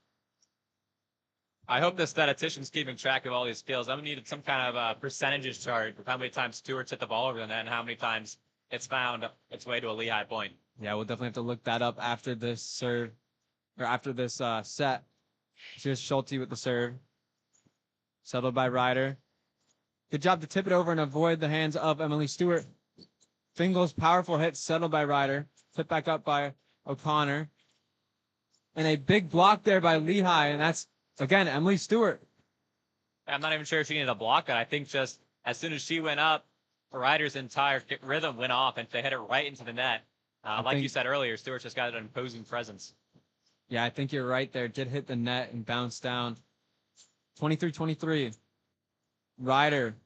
I hope the statistician's keeping track of all these skills. I'm going to need some kind of percentages chart of how many times Stewart's hit the ball over the net and how many times it's found its way to a Lehigh point. Yeah, we'll definitely have to look that up after this serve, or after this set. Here's Schulte with the serve. Settled by Ryder. Good job to tip it over and avoid the hands of Emily Stewart. Fingal's powerful hit settled by Ryder. Tipped back up by O'Connor. And a big block there by Lehigh, and that's, again, Emily Stewart. I'm not even sure if she needed to block it. I think just as soon as she went up, Ryder's entire rhythm went off, and they hit it right into the net. Like you said earlier, Stewart just got an imposing presence. Yeah, I think you're right there. Did hit the net and bounce down. 23-23. Ryder,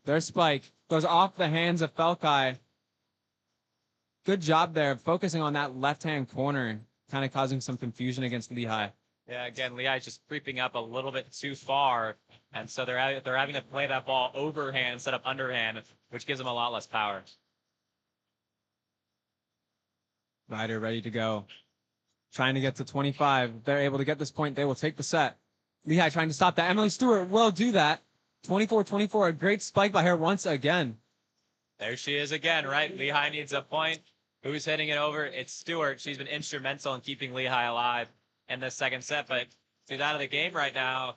their spike, goes off the hands of Felkai. Good job there, focusing on that left-hand corner, kind of causing some confusion against Lehigh. Yeah, again, Lehigh's just creeping up a little bit too far, and so they're having to play that ball overhand instead of underhand, which gives them a lot less power. Ryder ready to go. Trying to get to 25. If they're able to get this point, they will take the set. Lehigh trying to stop that. Emily Stewart will do that. 24-24, a great spike by her once again. There she is again, right? Lehigh needs a point. Who's hitting it over? It's Stewart. She's been instrumental in keeping Lehigh alive in this second set, but she's out of the game right now.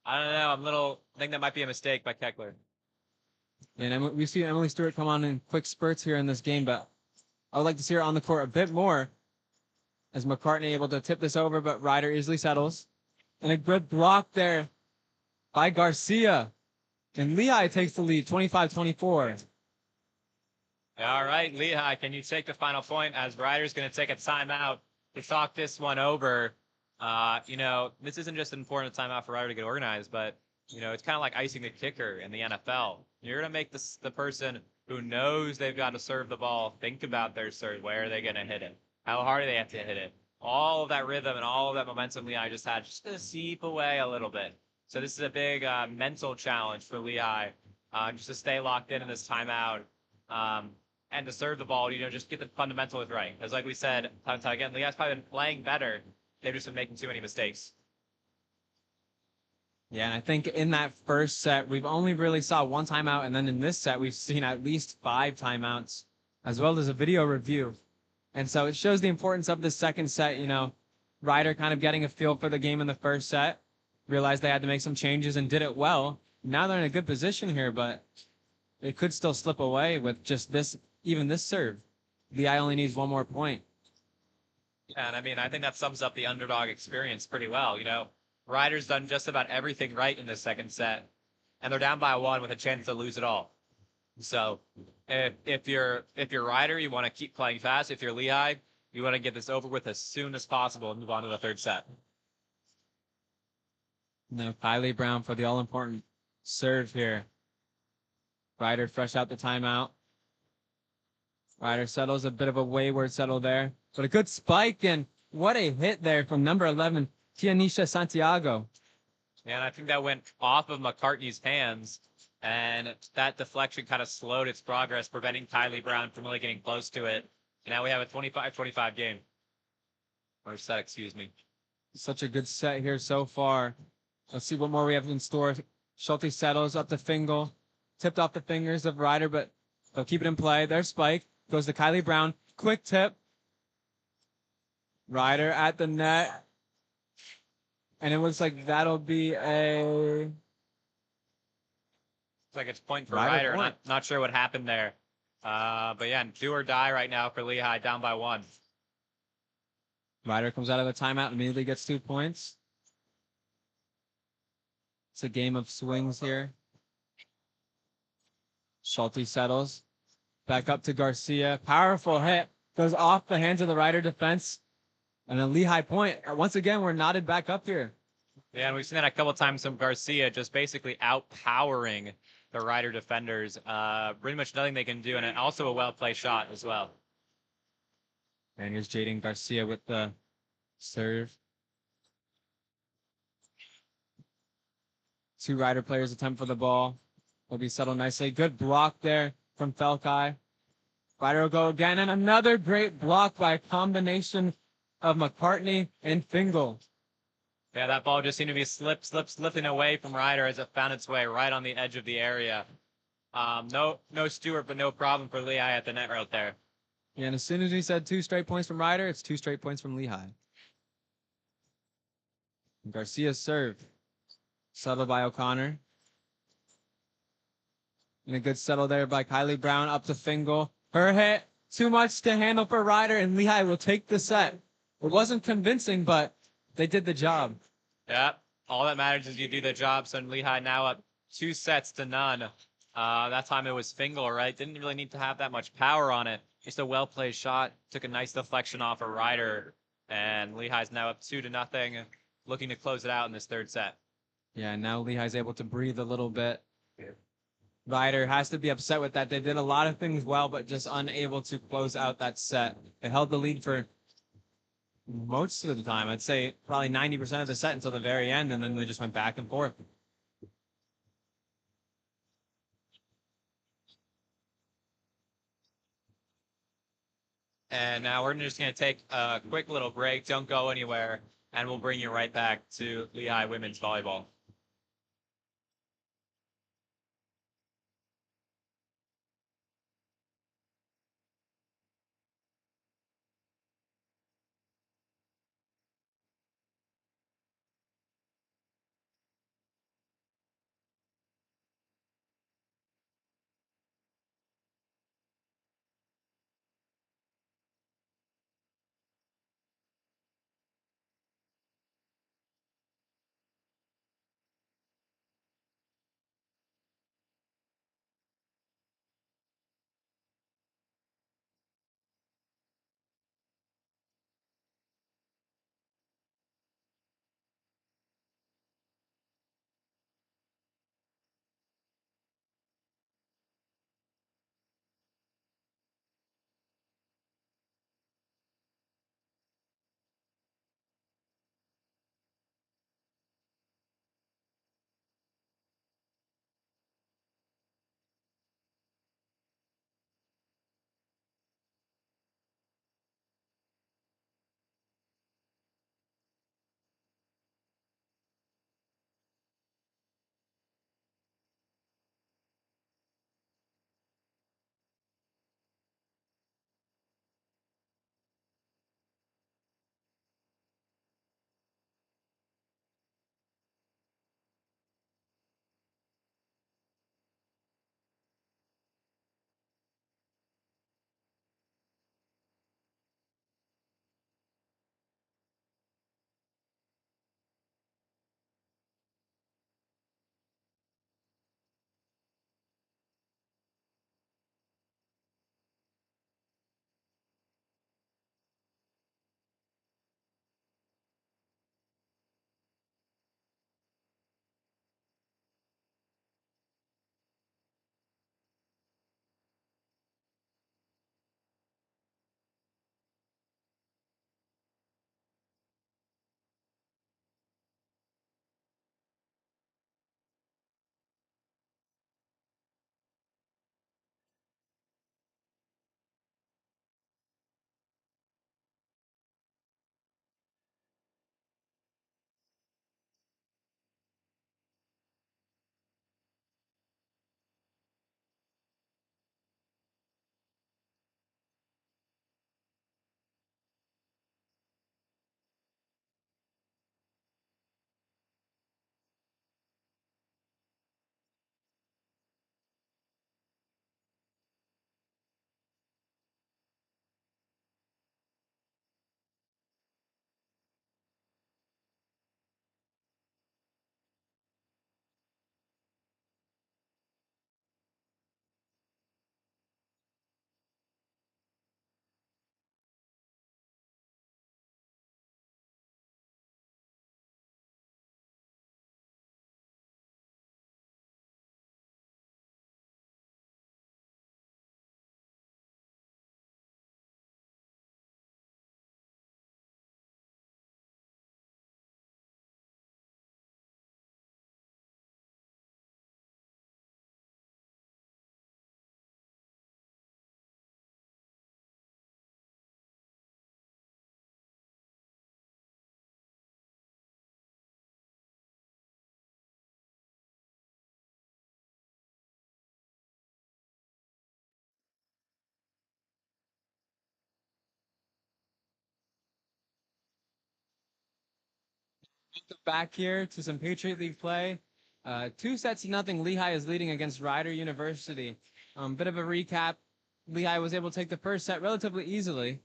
I don't know. I think that might be a mistake by Keckler. And we've seen Emily Stewart come on in quick spurts here in this game, but I would like to see her on the court a bit more. As McCartney able to tip this over, but Ryder easily settles. And a good block there by Garcia. And Lehigh takes the lead, 25-24. All right, Lehigh, can you take the final point as Ryder's going to take a timeout to talk this one over? This isn't just an important timeout for Ryder to get organized, but, it's kind of like icing the kicker in the NFL. You're going to make the person who knows they've got to serve the ball think about their serve. Where are they going to hit it? How hard do they have to hit it? All of that rhythm and all of that momentum Lehigh just had just to seep away a little bit. So this is a big mental challenge for Lehigh, just to stay locked in this timeout and to serve the ball, just get the fundamentals right. Because like we said, time and time again, Lehigh's probably been playing better. They've just been making too many mistakes. Yeah, and I think in that first set, we've only really saw one timeout, and then in this set, we've seen at least 5 timeouts, as well as a video review. And so it shows the importance of the second set, Ryder kind of getting a feel for the game in the first set, realized they had to make some changes and did it well. Now they're in a good position here, but it could still slip away with just even this serve. Lehigh only needs one more point. Yeah, and I think that sums up the underdog experience pretty well. Ryder's done just about everything right in this second set, and they're down by 1 with a chance to lose it all. So if you're Ryder, you want to keep playing fast. If you're Lehigh, you want to get this over with as soon as possible and move on to the third set. Now Kylie Brown for the all-important serve here. Ryder fresh out the timeout. Ryder settles a bit of a wayward settle there, but a good spike, and what a hit there from number 11, Tianisha Santiago. Yeah, and I think that went off of McCartney's hands, and that deflection kind of slowed its progress, preventing Kylie Brown from really getting close to it. And now we have a 25-25 game. Or set, excuse me. Such a good set here so far. Let's see what more we have in store. Schulte settles up the Fingal. Tipped off the fingers of Ryder, but they'll keep it in play. There's spike. Goes to Kylie Brown. Quick tip. Ryder at the net. And it looks like that'll be a... Looks like it's point for Ryder. Point. Not sure what happened there. But yeah, do or die right now for Lehigh, down by 1. Ryder comes out of the timeout and immediately gets 2 points. It's a game of swings here. Schulte settles. Back up to Garcia. Powerful hit. Goes off the hands of the Ryder defense. And a Lehigh point. Once again, we're knotted back up here. Yeah, and we've seen that a couple times from Garcia, just basically outpowering the Ryder defenders. Pretty much nothing they can do, and also a well-played shot as well. And here's Jaden Garcia with the serve. 2 Ryder players attempt for the ball. Will be settled nicely. Good block there from Felkai. Ryder will go again, and another great block by a combination of McCartney and Fingal. Yeah, that ball just seemed to be slipping away from Ryder as it found its way right on the edge of the area. No Stewart, but no problem for Lehigh at the net right there. Yeah, and as soon as we said 2 straight points from Ryder, it's 2 straight points from Lehigh. And Garcia's serve. Settled by O'Connor. And a good settle there by Kylie Brown up to Fingal. Her hit, too much to handle for Ryder, and Lehigh will take the set. It wasn't convincing, but they did the job. Yeah, all that matters is you do the job. So Lehigh now up 2-0. That time it was Fingal, right? Didn't really need to have that much power on it. Just a well-played shot. Took a nice deflection off of Ryder. And Lehigh's now up 2-0, looking to close it out in this third set. Yeah, now Lehigh's able to breathe a little bit. Ryder has to be upset with that. They did a lot of things well, but just unable to close out that set. They held the lead for most of the time. I'd say probably 90% of the set until the very end, and then they just went back and forth. And now we're just going to take a quick little break. Don't go anywhere, and we'll bring you right back to Lehigh women's volleyball. Back here to some Patriot League play. 2-0. Lehigh is leading against Rider University. Bit of a recap. Lehigh was able to take the first set relatively easily.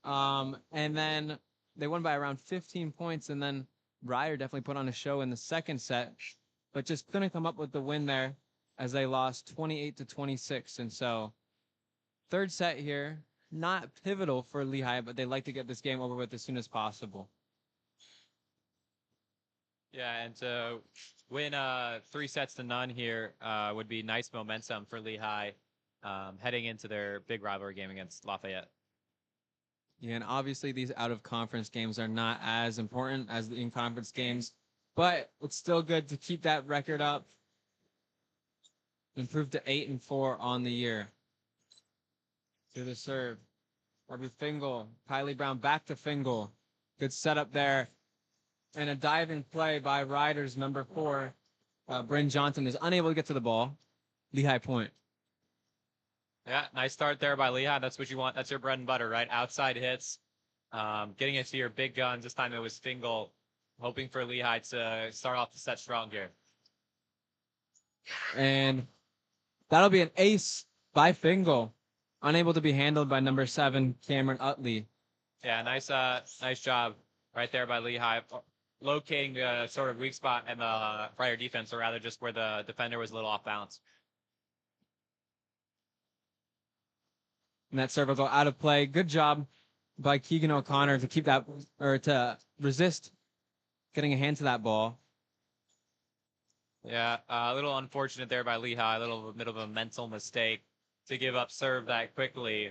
And then they won by around 15 points. And then Rider definitely put on a show in the second set, but just couldn't come up with the win there as they lost 28-26. And so third set here, not pivotal for Lehigh, but they like to get this game over with as soon as possible. Yeah, and to win 3-0 here would be nice momentum for Lehigh heading into their big rivalry game against Lafayette. Yeah, and obviously these out-of-conference games are not as important as the in-conference games, but it's still good to keep that record up. Improve to 8-4 on the year. To the serve. Harvey Fingal. Kylie Brown back to Fingal. Good setup there. And a diving play by Riders number 4. Bryn Johnson is unable to get to the ball. Lehigh point. Yeah, nice start there by Lehigh. That's what you want. That's your bread and butter, right? Outside hits, getting it to your big guns. This time it was Fingal, hoping for Lehigh to start off the set strong here. And that'll be an ace by Fingal. Unable to be handled by number 7, Cameron Utley. Yeah, nice job right there by Lehigh, locating the sort of weak spot in the prior defense, or rather just where the defender was a little off balance. And that serve will go out of play. Good job by Keegan O'Connor to keep that, or to resist getting a hand to that ball. Yeah, a little unfortunate there by Lehigh, a little bit of a mental mistake to give up serve that quickly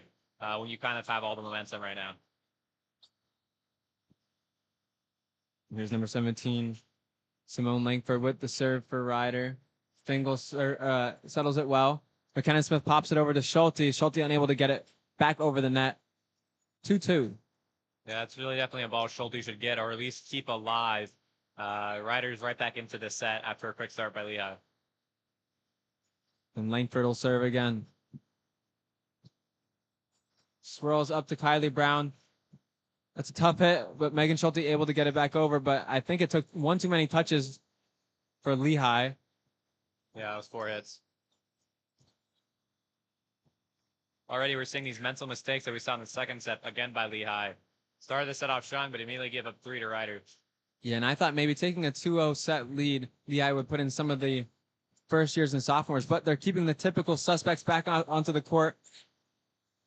when you kind of have all the momentum right now. Here's number 17, Simone Langford with the serve for Ryder. Fingal settles it well. McKenna Smith pops it over to Schulte. Schulte unable to get it back over the net. 2-2. Yeah, it's really definitely a ball Schulte should get, or at least keep alive. Riders right back into the set after a quick start by Lehigh. And Langford will serve again. Swirls up to Kylie Brown. That's a tough hit, but Megan Schulte able to get it back over. But I think it took one too many touches for Lehigh. Yeah, it was 4 hits. Already we're seeing these mental mistakes that we saw in the second set, again by Lehigh. Started the set off strong, but immediately gave up 3 to Ryder. Yeah, and I thought maybe taking a 2-0 set lead, Lehigh would put in some of the first years and sophomores, but they're keeping the typical suspects back onto the court.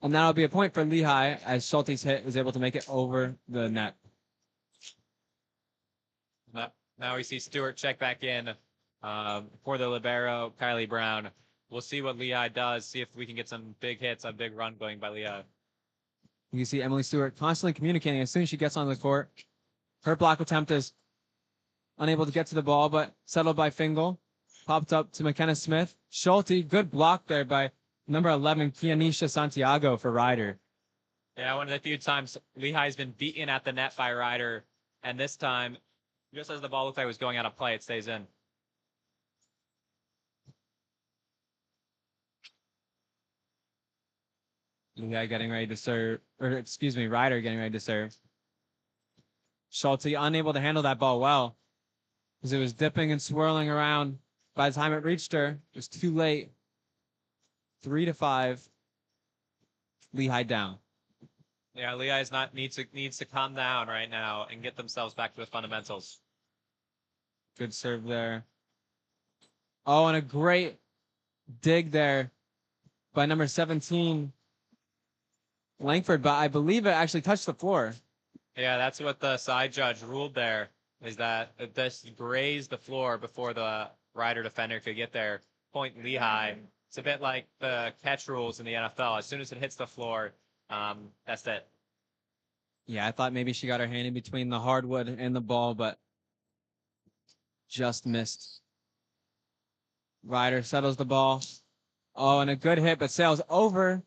And that'll be a point for Lehigh as Schulte's hit was able to make it over the net. Now we see Stewart check back in for the libero, Kylie Brown. We'll see what Lehigh does, see if we can get some big hits, a big run going by Lehigh. You can see Emily Stewart constantly communicating as soon as she gets on the court. Her block attempt is unable to get to the ball, but settled by Fingal. Popped up to McKenna Smith. Schulte, good block there by number 11, Kianisha Santiago for Ryder. Yeah, one of the few times Lehigh's been beaten at the net by Ryder, and this time, just as the ball looked like it was going out of play, it stays in. Lehigh getting ready to serve, or excuse me, Ryder getting ready to serve. Schulte unable to handle that ball well because it was dipping and swirling around. By the time it reached her, it was too late. 3-5. Lehigh down. Yeah, Lehigh's needs to calm down right now and get themselves back to the fundamentals. Good serve there. Oh, and a great dig there by number 17, Langford, but I believe it actually touched the floor. Yeah, that's what the side judge ruled there, is that it just grazed the floor before the Ryder defender could get there. Point Lehigh. It's a bit like the catch rules in the NFL. As soon as it hits the floor, that's it. Yeah, I thought maybe she got her hand in between the hardwood and the ball, but just missed. Ryder settles the ball. Oh, and a good hit, but sails over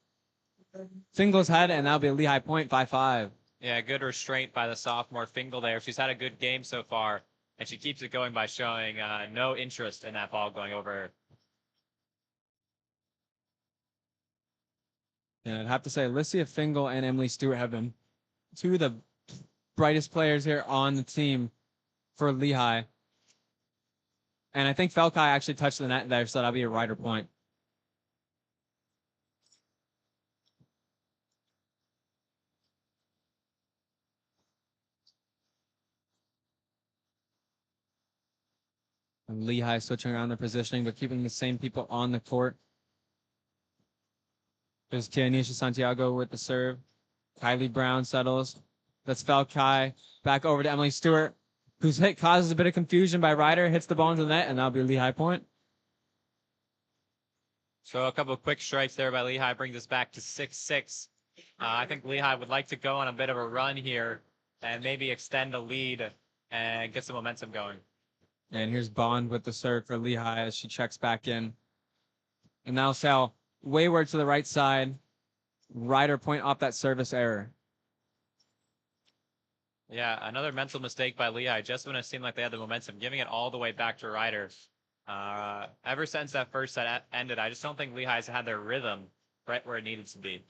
Fingal's head, and that'll be a Lehigh point, 5-5. Yeah, good restraint by the sophomore Fingal there. She's had a good game so far, and she keeps it going by showing no interest in that ball going over her. And I'd have to say, Alicia Fingal and Emily Stewart have been two of the brightest players here on the team for Lehigh. And I think Felkai actually touched the net there, so that'll be a Ryder point. And Lehigh switching around their positioning, but keeping the same people on the court. There's Kianisha Santiago with the serve. Kylie Brown settles. That's Felkai. Back over to Emily Stewart, whose hit causes a bit of confusion by Ryder. Hits the ball into the net, and that'll be a Lehigh point. So a couple of quick strikes there by Lehigh brings us back to 6-6. I think Lehigh would like to go on a bit of a run here and maybe extend the lead and get some momentum going. And here's Bond with the serve for Lehigh as she checks back in. And now Sal wayward to the right side. Ryder point off that service error. Yeah, another mental mistake by Lehigh just when it seemed like they had the momentum, giving it all the way back to Ryder. Ever since that first set ended, I just don't think Lehigh's had their rhythm right where it needed to be.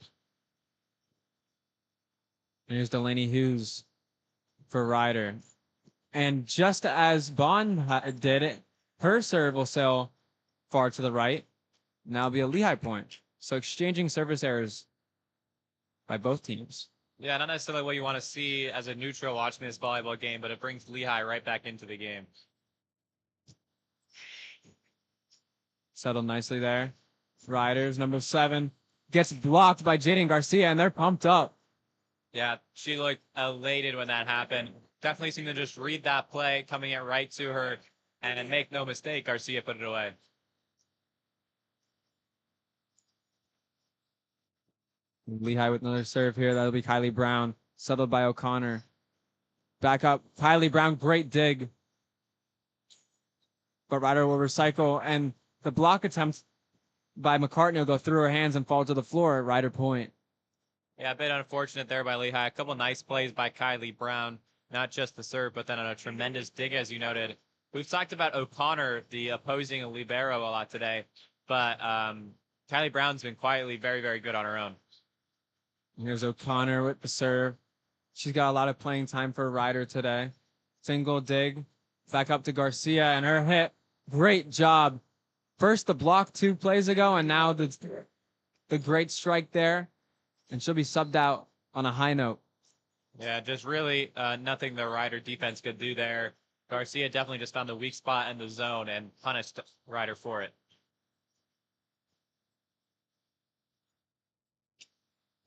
Here's Delaney Hughes for Ryder. And just as Bond did it, her serve will sail far to the right. Now be a Lehigh point. So exchanging service errors by both teams. Yeah, not necessarily what you want to see as a neutral watching this volleyball game, but it brings Lehigh right back into the game. Settled nicely there. Riders, number 7, gets blocked by Jaden Garcia, and they're pumped up. Yeah, she looked elated when that happened. Definitely seemed to just read that play, coming it right to her, and make no mistake, Garcia put it away. Lehigh with another serve here. That'll be Kylie Brown. Settled by O'Connor. Back up. Kylie Brown, great dig. But Ryder will recycle, and the block attempt by McCartney will go through her hands and fall to the floor at Ryder point. Yeah, a bit unfortunate there by Lehigh. A couple nice plays by Kylie Brown. Not just the serve, but then on a tremendous dig, as you noted. We've talked about O'Connor, the opposing libero, a lot today, but Kylie Brown's been quietly very, very good on her own. Here's O'Connor with the serve. She's got a lot of playing time for Ryder today. Single dig. Back up to Garcia, and her hit. Great job. First the block 2 plays ago, and now the great strike there. And she'll be subbed out on a high note. Yeah, just really nothing the Ryder defense could do there. Garcia definitely just found the weak spot in the zone and punished Ryder for it.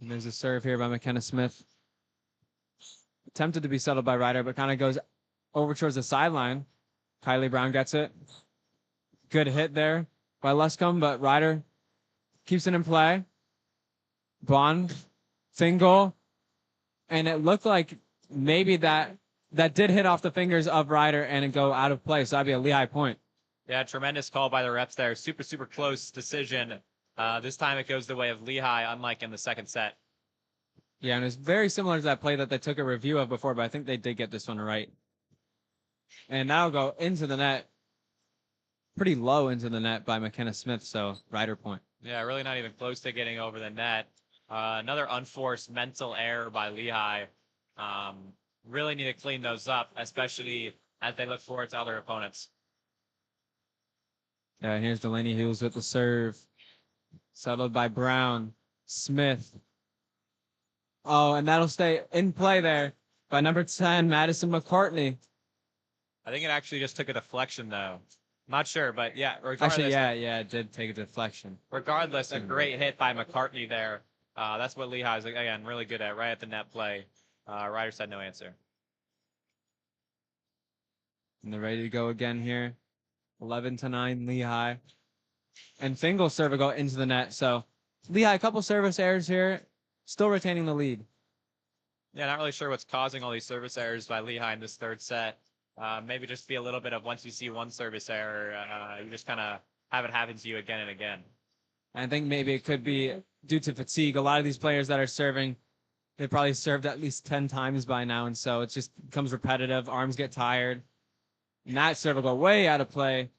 And there's a serve here by McKenna Smith. Attempted to be settled by Ryder, but kind of goes over towards the sideline. Kylie Brown gets it. Good hit there by Luscombe, but Ryder keeps it in play. Bond, single. And it looked like maybe that did hit off the fingers of Ryder and it go out of play. So that'd be a Lehigh point. Yeah, tremendous call by the reps there. Super, super close decision. This time it goes the way of Lehigh, unlike in the second set. Yeah, and it's very similar to that play that they took a review of before, but I think they did get this one right. And now go into the net. Pretty low into the net by McKenna Smith, so Ryder point. Yeah, really not even close to getting over the net. Another unforced mental error by Lehigh. Really need to clean those up, especially as they look forward to other opponents. Yeah, and here's Delaney Hughes with the serve. Settled by Brown. Smith. Oh, and that'll stay in play there by number 10, Madison McCartney. I think it actually just took a deflection, though. Not sure, but yeah. Actually, yeah, it did take a deflection. Regardless, a great hit by McCartney there. That's what Lehigh's, again, really good at, right at the net play. Ryder said no answer. And they're ready to go again here. 11-9 Lehigh. And Fingal serve will go into the net. So Lehigh, a couple service errors here. Still retaining the lead. Yeah, not really sure what's causing all these service errors by Lehigh in this third set. Maybe just be a little bit of once you see one service error, you just kind of have it happen to you again and again. I think maybe it could be due to fatigue. A lot of these players that are serving, they probably served at least 10 times by now, and so it just becomes repetitive. Arms get tired. And that serve will go way out of play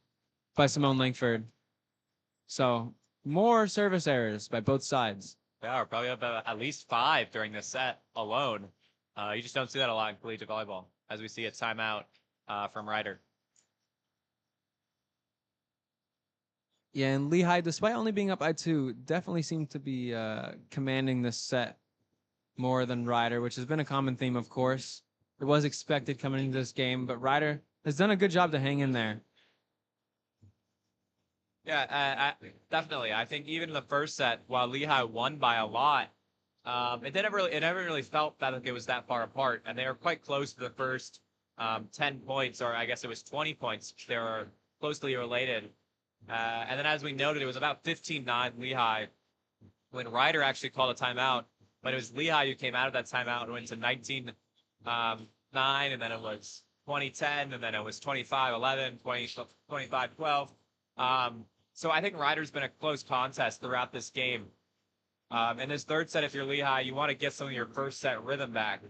by Simone Langford. So more service errors by both sides. Yeah, we're probably about at least 5 during this set alone. You just don't see that a lot in collegiate volleyball, as we see a timeout from Ryder. Yeah, and Lehigh, despite only being up by 2, definitely seemed to be commanding this set more than Ryder, which has been a common theme, of course. It was expected coming into this game, but Ryder has done a good job to hang in there. Yeah, definitely. I think even in the first set, while Lehigh won by a lot, it never really felt that like it was that far apart, and they were quite close to the first 10 points, or I guess it was 20 points. They were closely related. And then as we noted, it was about 15-9 Lehigh when Ryder actually called a timeout but it was Lehigh who came out of that timeout and went to 19-9, and then it was 20-10, and then it was 25-11, 25-12. So I think Ryder's been a close contest throughout this game. In this third set, if you're Lehigh, you want to get some of your first set rhythm back,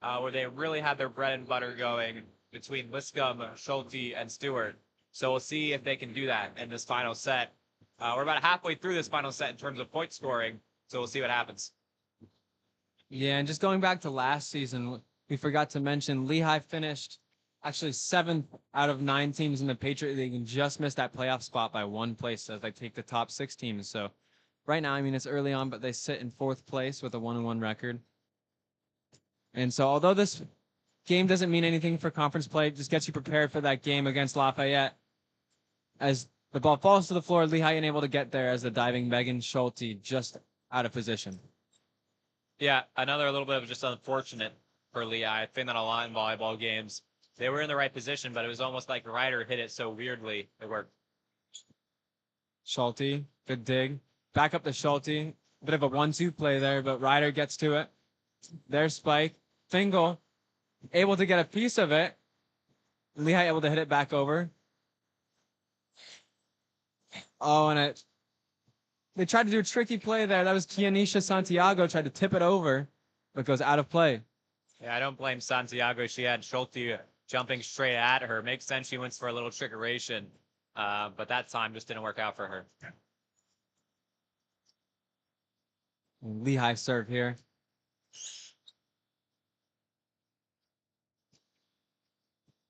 where they really had their bread and butter going between Liscombe, Schulte, and Stewart. So we'll see if they can do that in this final set. We're about halfway through this final set in terms of point scoring, so we'll see what happens. Yeah, and just going back to last season, we forgot to mention Lehigh finished actually 7th out of 9 teams in the Patriot League and just missed that playoff spot by 1 place as they take the top 6 teams. So right now, I mean, it's early on, but they sit in 4th place with a 1-1 record. And so although this game doesn't mean anything for conference play, it just gets you prepared for that game against Lafayette. As the ball falls to the floor, Lehigh unable to get there as the diving Megan Schulte just out of position. Yeah, another little bit of just unfortunate for Lehigh. I think that a lot in volleyball games, they were in the right position, but it was almost like Ryder hit it so weirdly. It worked. Schulte, good dig. Back up to Schulte. Bit of a 1-2 play there, but Ryder gets to it. There's Spike. Fingal able to get a piece of it. Lehigh able to hit it back over. Oh, and they tried to do a tricky play there. That was Kianisha Santiago tried to tip it over, but goes out of play. Yeah, I don't blame Santiago. She had Schulte jumping straight at her. Makes sense she went for a little trickeration, but that time just didn't work out for her. Lehigh serve here.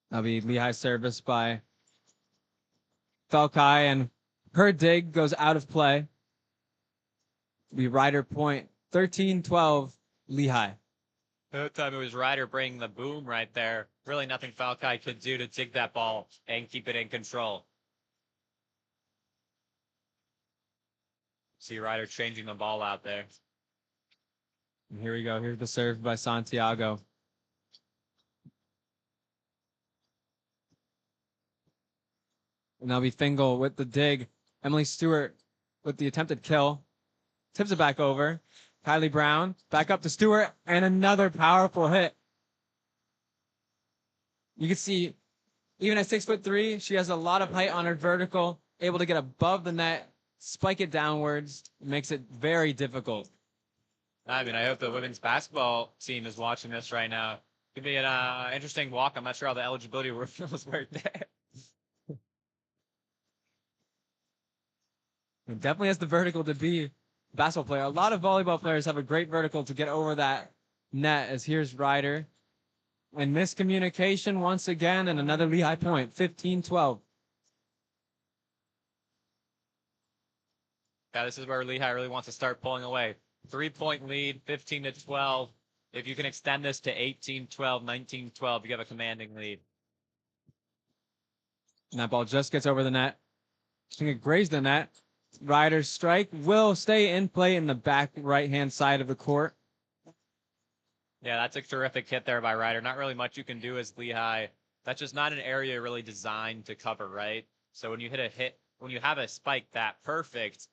That'll be Lehigh service by Falkai, and her dig goes out of play. Be Ryder point 13-12 Lehigh. That time it was Ryder bringing the boom right there. Really nothing Falkai could do to dig that ball and keep it in control. See Ryder changing the ball out there. And here we go. Here's the serve by Santiago. And that'll be Fingal with the dig. Emily Stewart with the attempted kill. Tips it back over. Kylie Brown back up to Stewart, and another powerful hit. You can see, even at 6'3", she has a lot of height on her vertical, able to get above the net, spike it downwards, makes it very difficult. I mean, I hope the women's basketball team is watching this right now. Could be an interesting walk. I'm not sure how the eligibility rules work there. It definitely has the vertical to be a basketball player. A lot of volleyball players have a great vertical to get over that net, as here's Ryder. And miscommunication once again, and another Lehigh point, 15-12. Yeah, this is where Lehigh really wants to start pulling away. 3-point lead, 15-12. If you can extend this to 18-12, 19-12, you have a commanding lead. And that ball just gets over the net. I think it grazed the net. Ryder's strike will stay in play in the back right-hand side of the court. Yeah, that's a terrific hit there by Ryder. Not really much you can do as Lehigh. That's just not an area really designed to cover, right? So when you hit a hit, when you have a spike that perfect,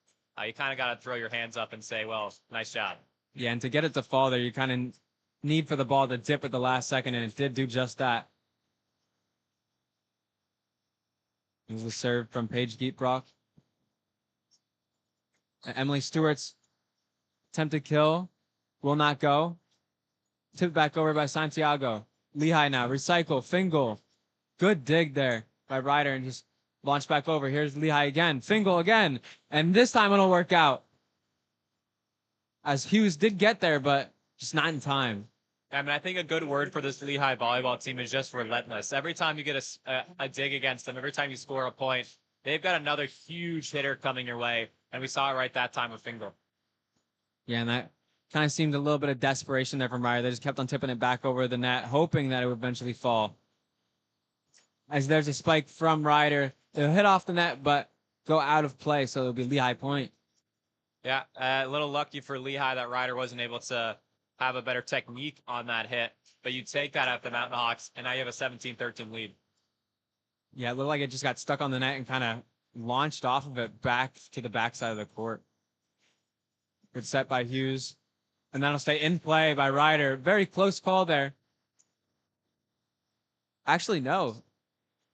you kind of got to throw your hands up and say, well, nice job. Yeah, and to get it to fall there, you kind of need for the ball to dip at the last second, and it did do just that. It was a serve from Paige Geetbrock. Emily Stewart's attempted kill will not go. Tipped back over by Santiago. Lehigh now. Recycle. Fingal. Good dig there by Ryder, and just launch back over. Here's Lehigh again. Fingal again. And this time it'll work out. As Hughes did get there, but just not in time. I mean, I think a good word for this Lehigh volleyball team is just relentless. Every time you get a dig against them, every time you score a point, they've got another huge hitter coming your way. And we saw it right that time with Fingal. Yeah, and that kind of seemed a little bit of desperation there from Ryder. They just kept on tipping it back over the net, hoping that it would eventually fall. As there's a spike from Ryder. They'll hit off the net, but go out of play, so it'll be Lehigh point. Yeah, a little lucky for Lehigh that Ryder wasn't able to have a better technique on that hit. But you take that out the Mountain Hawks, and now you have a 17-13 lead. Yeah, it looked like it just got stuck on the net and kind of launched off of it back to the backside of the court. Good set by Hughes. And that'll stay in play by Ryder. Very close call there. Actually, no.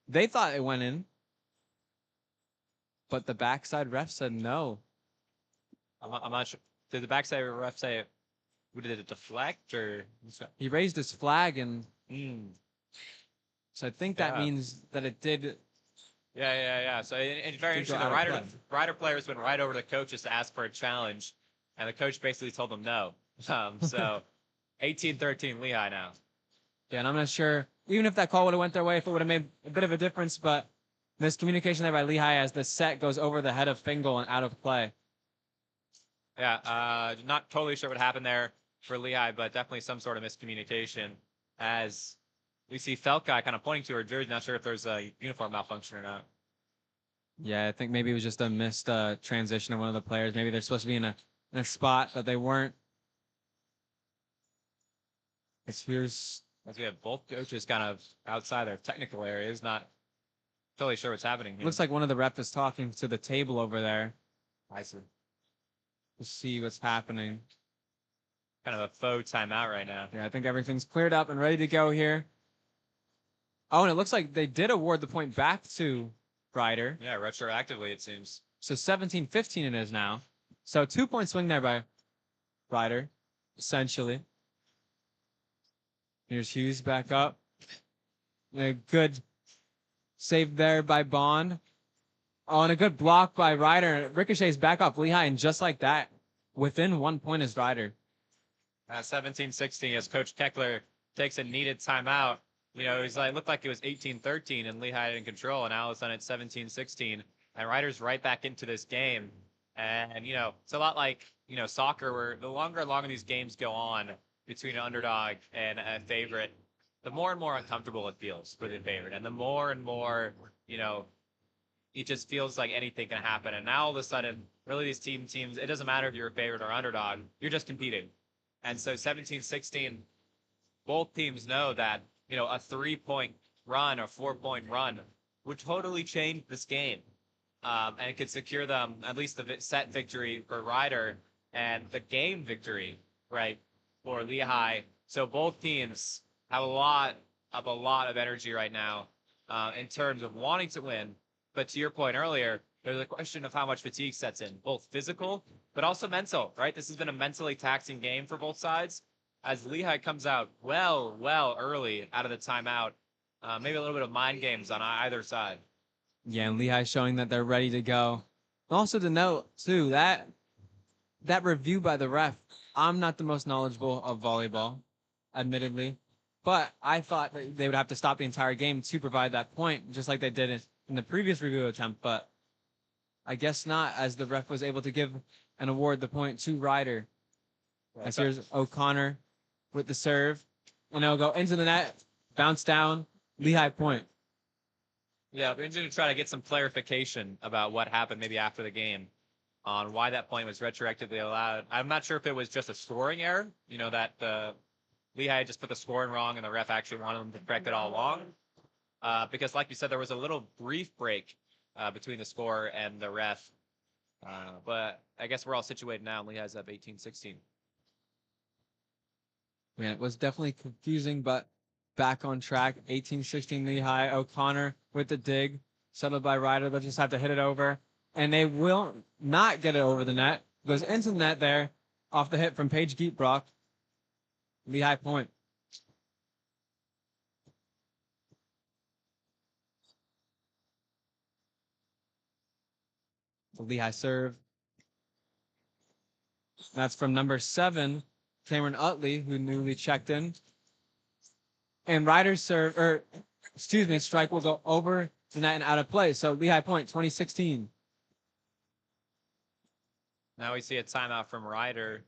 They thought it went in. But the backside ref said no. I'm not sure. Did the backside ref say, did it deflect or? He raised his flag, and Mm. so I think that Yeah. means that it did. Yeah. So it's very Did go interesting. The out of Rider players went right over to the coaches to ask for a challenge, and the coach basically told them no. So 18-13 Lehigh now. Yeah, and I'm not sure, even if that call would have went their way, if it would have made a bit of a difference, but miscommunication there by Lehigh as the set goes over the head of Fingal and out of play. Yeah, not totally sure what happened there for Lehigh, but definitely some sort of miscommunication as we see Felkai kind of pointing to her jersey. Not sure if there's a uniform malfunction or not. Yeah, I think maybe it was just a missed transition of one of the players. Maybe they're supposed to be in a spot, but they weren't. Here's As we have both coaches kind of outside their technical areas, not totally sure what's happening here. looks like one of the rep is talking to the table over there I see. to see what's happening. Kind of a faux timeout right now. Yeah, I think everything's cleared up and ready to go here. Oh, and it looks like they did award the point back to Ryder. Yeah, retroactively it seems. So 17-15 it is now. So 2-point swing there by Ryder, essentially. Here's Hughes back up. A good save there by Bond. Oh, and a good block by Ryder. Ricochets back off Lehigh, and just like that, within 1 point is Ryder. 17-16 as Coach Keckler takes a needed timeout. You know, it looked like it was 18-13 and Lehigh in control, and now all of a sudden it's 17-16. And Ryder's right back into this game. And, you know, it's a lot like, you know, soccer where the longer and longer these games go on between an underdog and a favorite, the more and more uncomfortable it feels for the favorite. And the more and more, you know, it just feels like anything can happen. And now all of a sudden, really these teams, it doesn't matter if you're a favorite or underdog, you're just competing. And so 17-16, both teams know that, you know, a 3-point run or 4-point run would totally change this game. And it could secure them at least the set victory for Ryder and the game victory, right, for Lehigh. So both teams have a lot of energy right now in terms of wanting to win. But to your point earlier, there's a question of how much fatigue sets in, both physical, but also mental, right? This has been a mentally taxing game for both sides as Lehigh comes out well early out of the timeout. Maybe a little bit of mind games on either side. Yeah, and Lehigh showing that they're ready to go. Also to note, too, that review by the ref, I'm not the most knowledgeable of volleyball, admittedly, but I thought that they would have to stop the entire game to provide that point, just like they did in the previous review attempt, but I guess not, as the ref was able to give and award the point to Ryder. As here's O'Connor with the serve, and it'll go into the net, bounce down, Lehigh point. Yeah, we're going to try to get some clarification about what happened maybe after the game on why that point was retroactively allowed. I'm not sure if it was just a scoring error, you know, that Lehigh just put the scoring wrong and the ref actually wanted them to correct it all along. Because like you said, there was a little brief break between the score and the ref. But I guess we're all situated now and Lehigh's up 18-16. Man, it was definitely confusing, but back on track. 18-16 Lehigh. O'Connor with the dig, settled by Ryder. They'll just have to hit it over, and they will not get it over the net. Goes into the net there, off the hit from Paige Geetbrock. Lehigh point. The Lehigh serve. That's from number 7, Cameron Utley, who newly checked in. And Ryder's serve, strike will go over the net and out of play. So Lehigh point, 2016. Now we see a timeout from Ryder,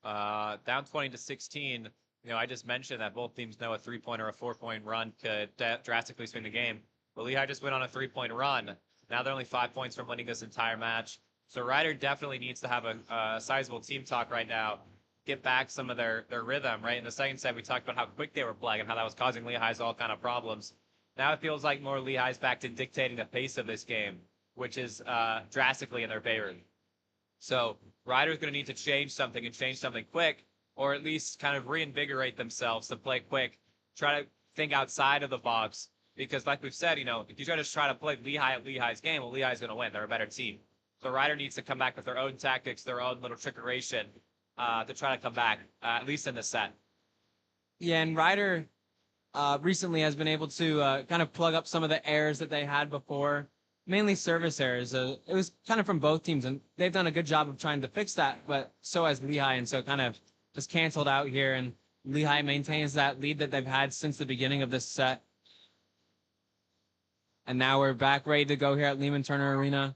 down 20-16. You know, I just mentioned that both teams know a 3-point or a 4-point run could drastically swing the game. But Lehigh just went on a 3-point run. Now they're only 5 points from winning this entire match. So Ryder definitely needs to have a sizable team talk right now, get back some of their rhythm, right? In the second set, we talked about how quick they were playing and how that was causing Lehigh's all kind of problems. Now it feels like more Lehigh's back to dictating the pace of this game, which is drastically in their favor. So Ryder's going to need to change something and change something quick or at least kind of reinvigorate themselves to play quick, try to think outside of the box. Because, like we've said, if you just try to play Lehigh at Lehigh's game, well, Lehigh's going to win. They're a better team. The Rider needs to come back with their own tactics, their own little trickeration to try to come back, at least in the set. Yeah, and Ryder recently has been able to kind of plug up some of the errors that they had before, mainly service errors. It was kind of from both teams, and they've done a good job of trying to fix that, but so has Lehigh, and so kind of just canceled out here, and Lehigh maintains that lead that they've had since the beginning of this set. And now we're back ready to go here at Lehman Turner Arena.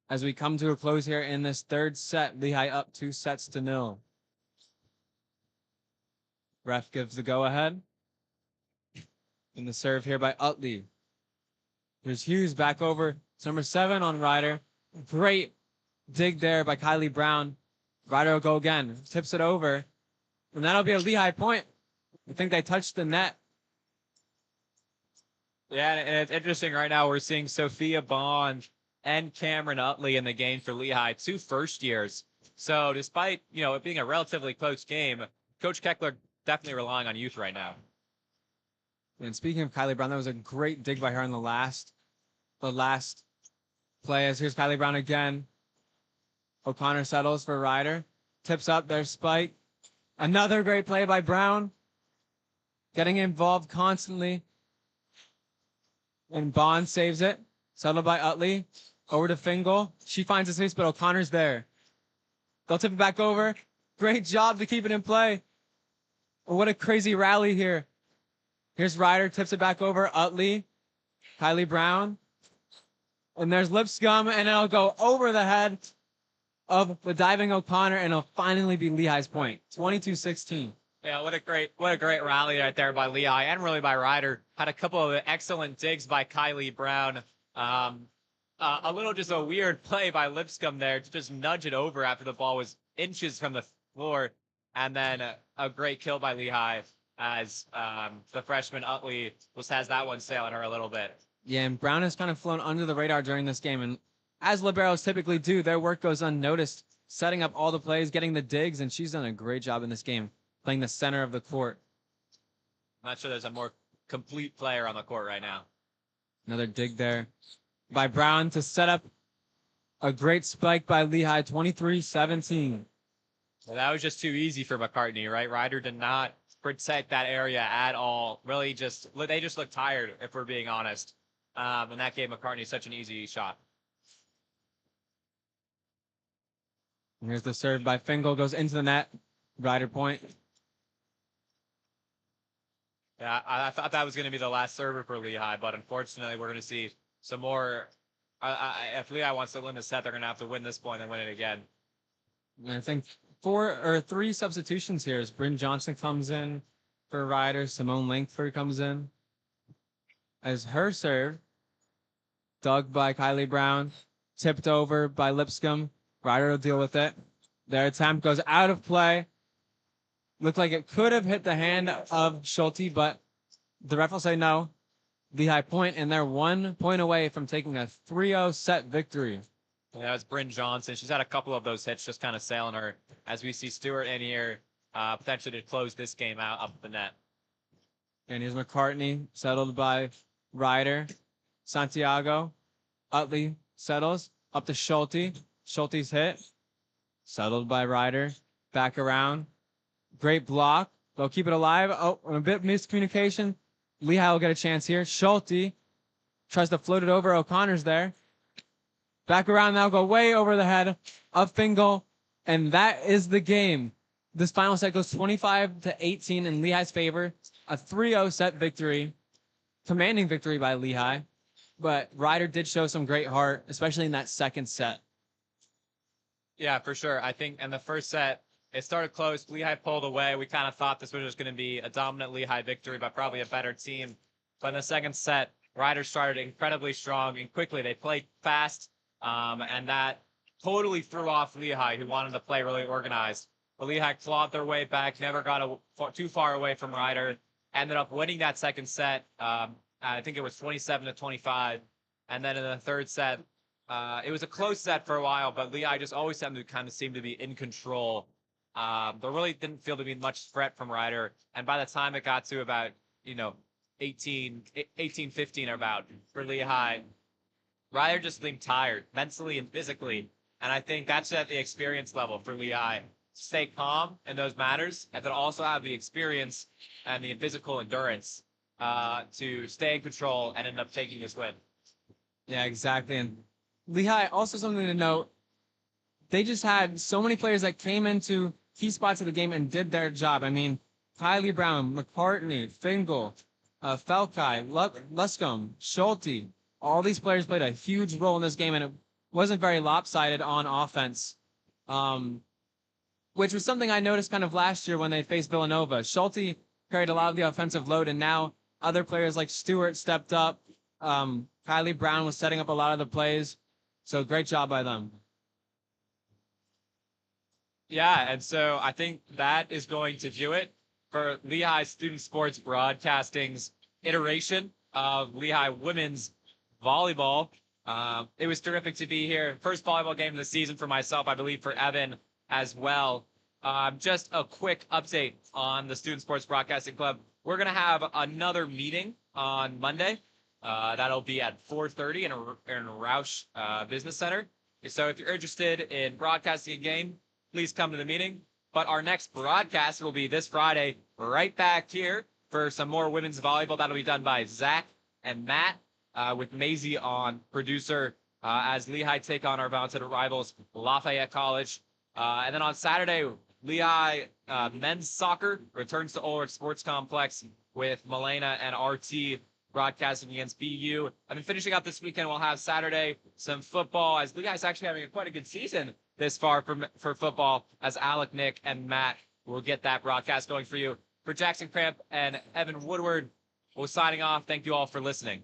As we come to a close here in this third set, Lehigh up 2-0. Ref gives the go-ahead. And the serve here by Utley. There's Hughes back over. It's number 7 on Ryder. Great dig there by Kylie Brown. Ryder will go again. Tips it over. And that'll be a Lehigh point. I think they touched the net. Yeah, and it's interesting right now. We're seeing Sophia Bond and Cameron Utley in the game for Lehigh, 2 first years. So despite, it being a relatively close game, Coach Keckler definitely relying on youth right now. And speaking of Kylie Brown, that was a great dig by her in the last play. As here's Kylie Brown again. O'Connor settles for Ryder. Tips up their spike. Another great play by Brown. Getting involved constantly. And Bond saves it. Settled by Utley. Over to Fingal. She finds a space, but O'Connor's there. They'll tip it back over. Great job to keep it in play. Oh, what a crazy rally here. Here's Ryder. Tips it back over. Utley. Kylie Brown. And there's Lipscomb. And it'll go over the head of the diving O'Connor. And it'll finally be Lehigh's point. 22-16. Yeah, what a great rally right there by Lehigh and really by Ryder. Had a couple of excellent digs by Kylie Brown. A little just a weird play by Lipscomb there to just nudge it over after the ball was inches from the floor. And then a great kill by Lehigh as the freshman Utley has that one sailing her a little bit. Yeah, and Brown has kind of flown under the radar during this game. And as liberos typically do, their work goes unnoticed, setting up all the plays, getting the digs, and she's done a great job in this game, playing the center of the court. I'm not sure there's a more complete player on the court right now. Another dig there by Brown to set up a great spike by Lehigh, 23-17. Well, that was just too easy for McCartney, right? Ryder did not protect that area at all. Really they just looked tired, if we're being honest. And that gave McCartney such an easy shot. And here's the serve by Fingal, goes into the net. Ryder point. Yeah, I thought that was going to be the last server for Lehigh, but unfortunately, we're going to see some more. If Lehigh wants to win the set, they're going to have to win this point and win it again. And I think 3 substitutions here as Bryn Johnson comes in for Ryder. Simone Langford comes in as her serve. Dug by Kylie Brown. Tipped over by Lipscomb. Ryder will deal with it. Their attempt goes out of play. Looked like it could have hit the hand of Schulte, but the ref will say no. Lehigh point, and they're 1 point away from taking a 3-0 set victory. Yeah, it's Bryn Johnson. She's had a couple of those hits just kind of sailing her as we see Stewart in here potentially to close this game out up the net. And here's McCartney, settled by Ryder. Santiago. Utley settles up to Schulte. Schulte's hit. Settled by Ryder. Back around. Great block. They'll keep it alive. Oh, a bit miscommunication. Lehigh will get a chance here. Schulte tries to float it over. O'Connor's there. Back around now, go way over the head of Fingal. And that is the game. This final set goes 25-18 in Lehigh's favor. A 3-0 set victory. Commanding victory by Lehigh. But Ryder did show some great heart, especially in that second set. Yeah, for sure. I think in the first set, it started close. Lehigh pulled away. We kind of thought this was just going to be a dominant Lehigh victory, but probably a better team. But in the second set, Ryder started incredibly strong and quickly. They played fast, and that totally threw off Lehigh, who wanted to play really organized. But Lehigh clawed their way back, never got too far away from Ryder. Ended up winning that second set. I think it was 27-25. And then in the third set, it was a close set for a while, but Lehigh just always kind of seemed to be in control. There really didn't feel to be much threat from Ryder. And by the time it got to about, you know, 18, 15 or about for Lehigh, Ryder just seemed tired mentally and physically. And I think that's at the experience level for Lehigh. Stay calm in those matters, and then also have the experience and the physical endurance to stay in control and end up taking this win. Yeah, exactly. And Lehigh, also something to note, they just had so many players that came into key spots of the game and did their job. I mean, Kylie Brown, McCartney, Fingal, Felkai, Luscombe, Schulte, all these players played a huge role in this game, and it wasn't very lopsided on offense, um, which was something I noticed kind of last year when they faced Villanova. Schulte carried a lot of the offensive load, and now other players like Stewart stepped up. Kylie Brown was setting up a lot of the plays, so great job by them. Yeah, and so I think that is going to do it for Lehigh Student Sports Broadcasting's iteration of Lehigh women's volleyball. It was terrific to be here. First volleyball game of the season for myself, I believe for Evan as well. Just a quick update on the Student Sports Broadcasting Club. We're going to have another meeting on Monday. That'll be at 4:30 in Roush Business Center. So if you're interested in broadcasting a game, please come to the meeting. But our next broadcast will be this Friday, right back here for some more women's volleyball. That'll be done by Zach and Matt, with Maisie on producer, as Lehigh take on our vaunted rivals, Lafayette College. And then on Saturday, Lehigh men's soccer returns to Ulrich Sports Complex with Milena and RT broadcasting against BU. And then finishing up this weekend, we'll have Saturday some football, as Lehigh's actually having quite a good season this far for football, as Alec, Nick, and Matt will get that broadcast going for you. For Jackson Cramp and Evan Woodward, we're signing off. Thank you all for listening.